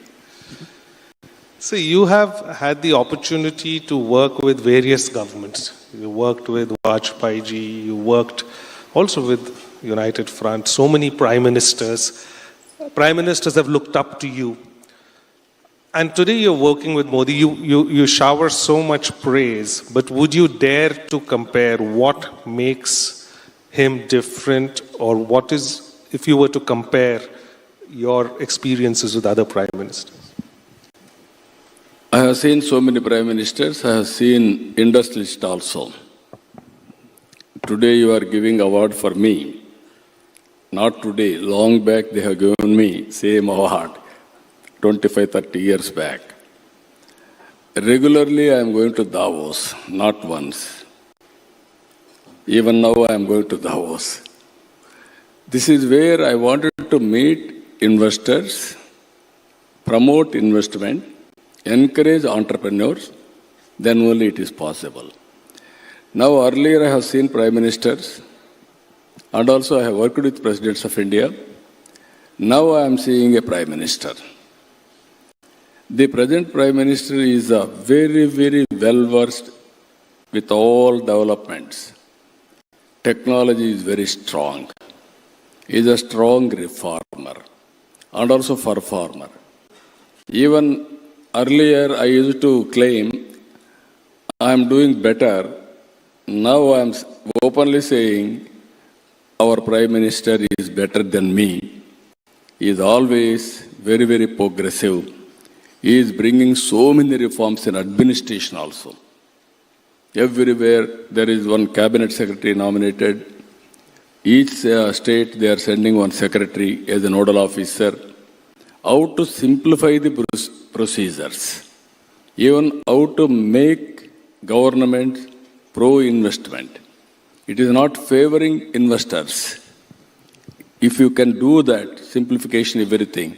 So you have had the opportunity to work with various governments. You worked with Vajpayee ji, you worked also with United Front, so many prime ministers. Prime ministers have looked up to you. And today you're working with Modi. You shower so much praise, but would you dare to compare what makes him different, or what is, if you were to compare your experiences with other prime ministers? I have seen so many prime ministers. I have seen industrialists also. Today you are giving award for me. Not today. Long back they have given me same award. 25, 30 years back. Regularly I am going to Davos, not once. Even now I am going to Davos. This is where I wanted to meet investors, promote investment, encourage entrepreneurs, then only it is possible. Now earlier I have seen prime ministers, and also I have worked with presidents of India. Now I am seeing a prime minister. The present Prime Minister is very, very well versed with all developments. Technology is very strong. He is a strong reformer and also performer. Even earlier I used to claim I am doing better. Now I am openly saying our Prime Minister is better than me. He is always very, very progressive. He is bringing so many reforms in administration also. Everywhere there is one cabinet secretary nominated. Each state they are sending one secretary as a nodal officer. How to simplify the procedures. Even how to make government pro-investment. It is not favoring investors. If you can do that, simplification everything,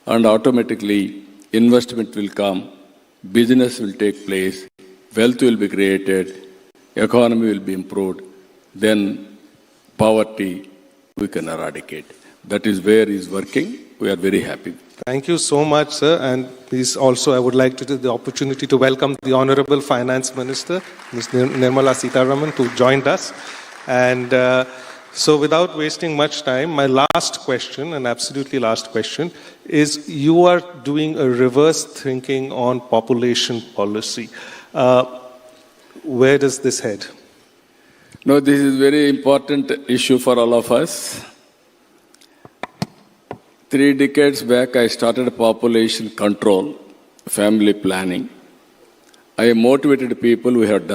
and automatically investment will come, business will take place, wealth will be created, economy will be improved, then poverty we can eradicate. That is where he is working. We are very happy. Thank you so much, sir. And please also, I would like to take the opportunity to welcome the Honorable Finance Minister, Ms. Nirmala Sitharaman, who joined us. And so without wasting much time, my last question, and absolutely last question, is you are doing a reverse thinking on population policy. Where does this head? No, this is a very important issue for all of us. 3 decades back, I started population control, family planning. I motivated people who have done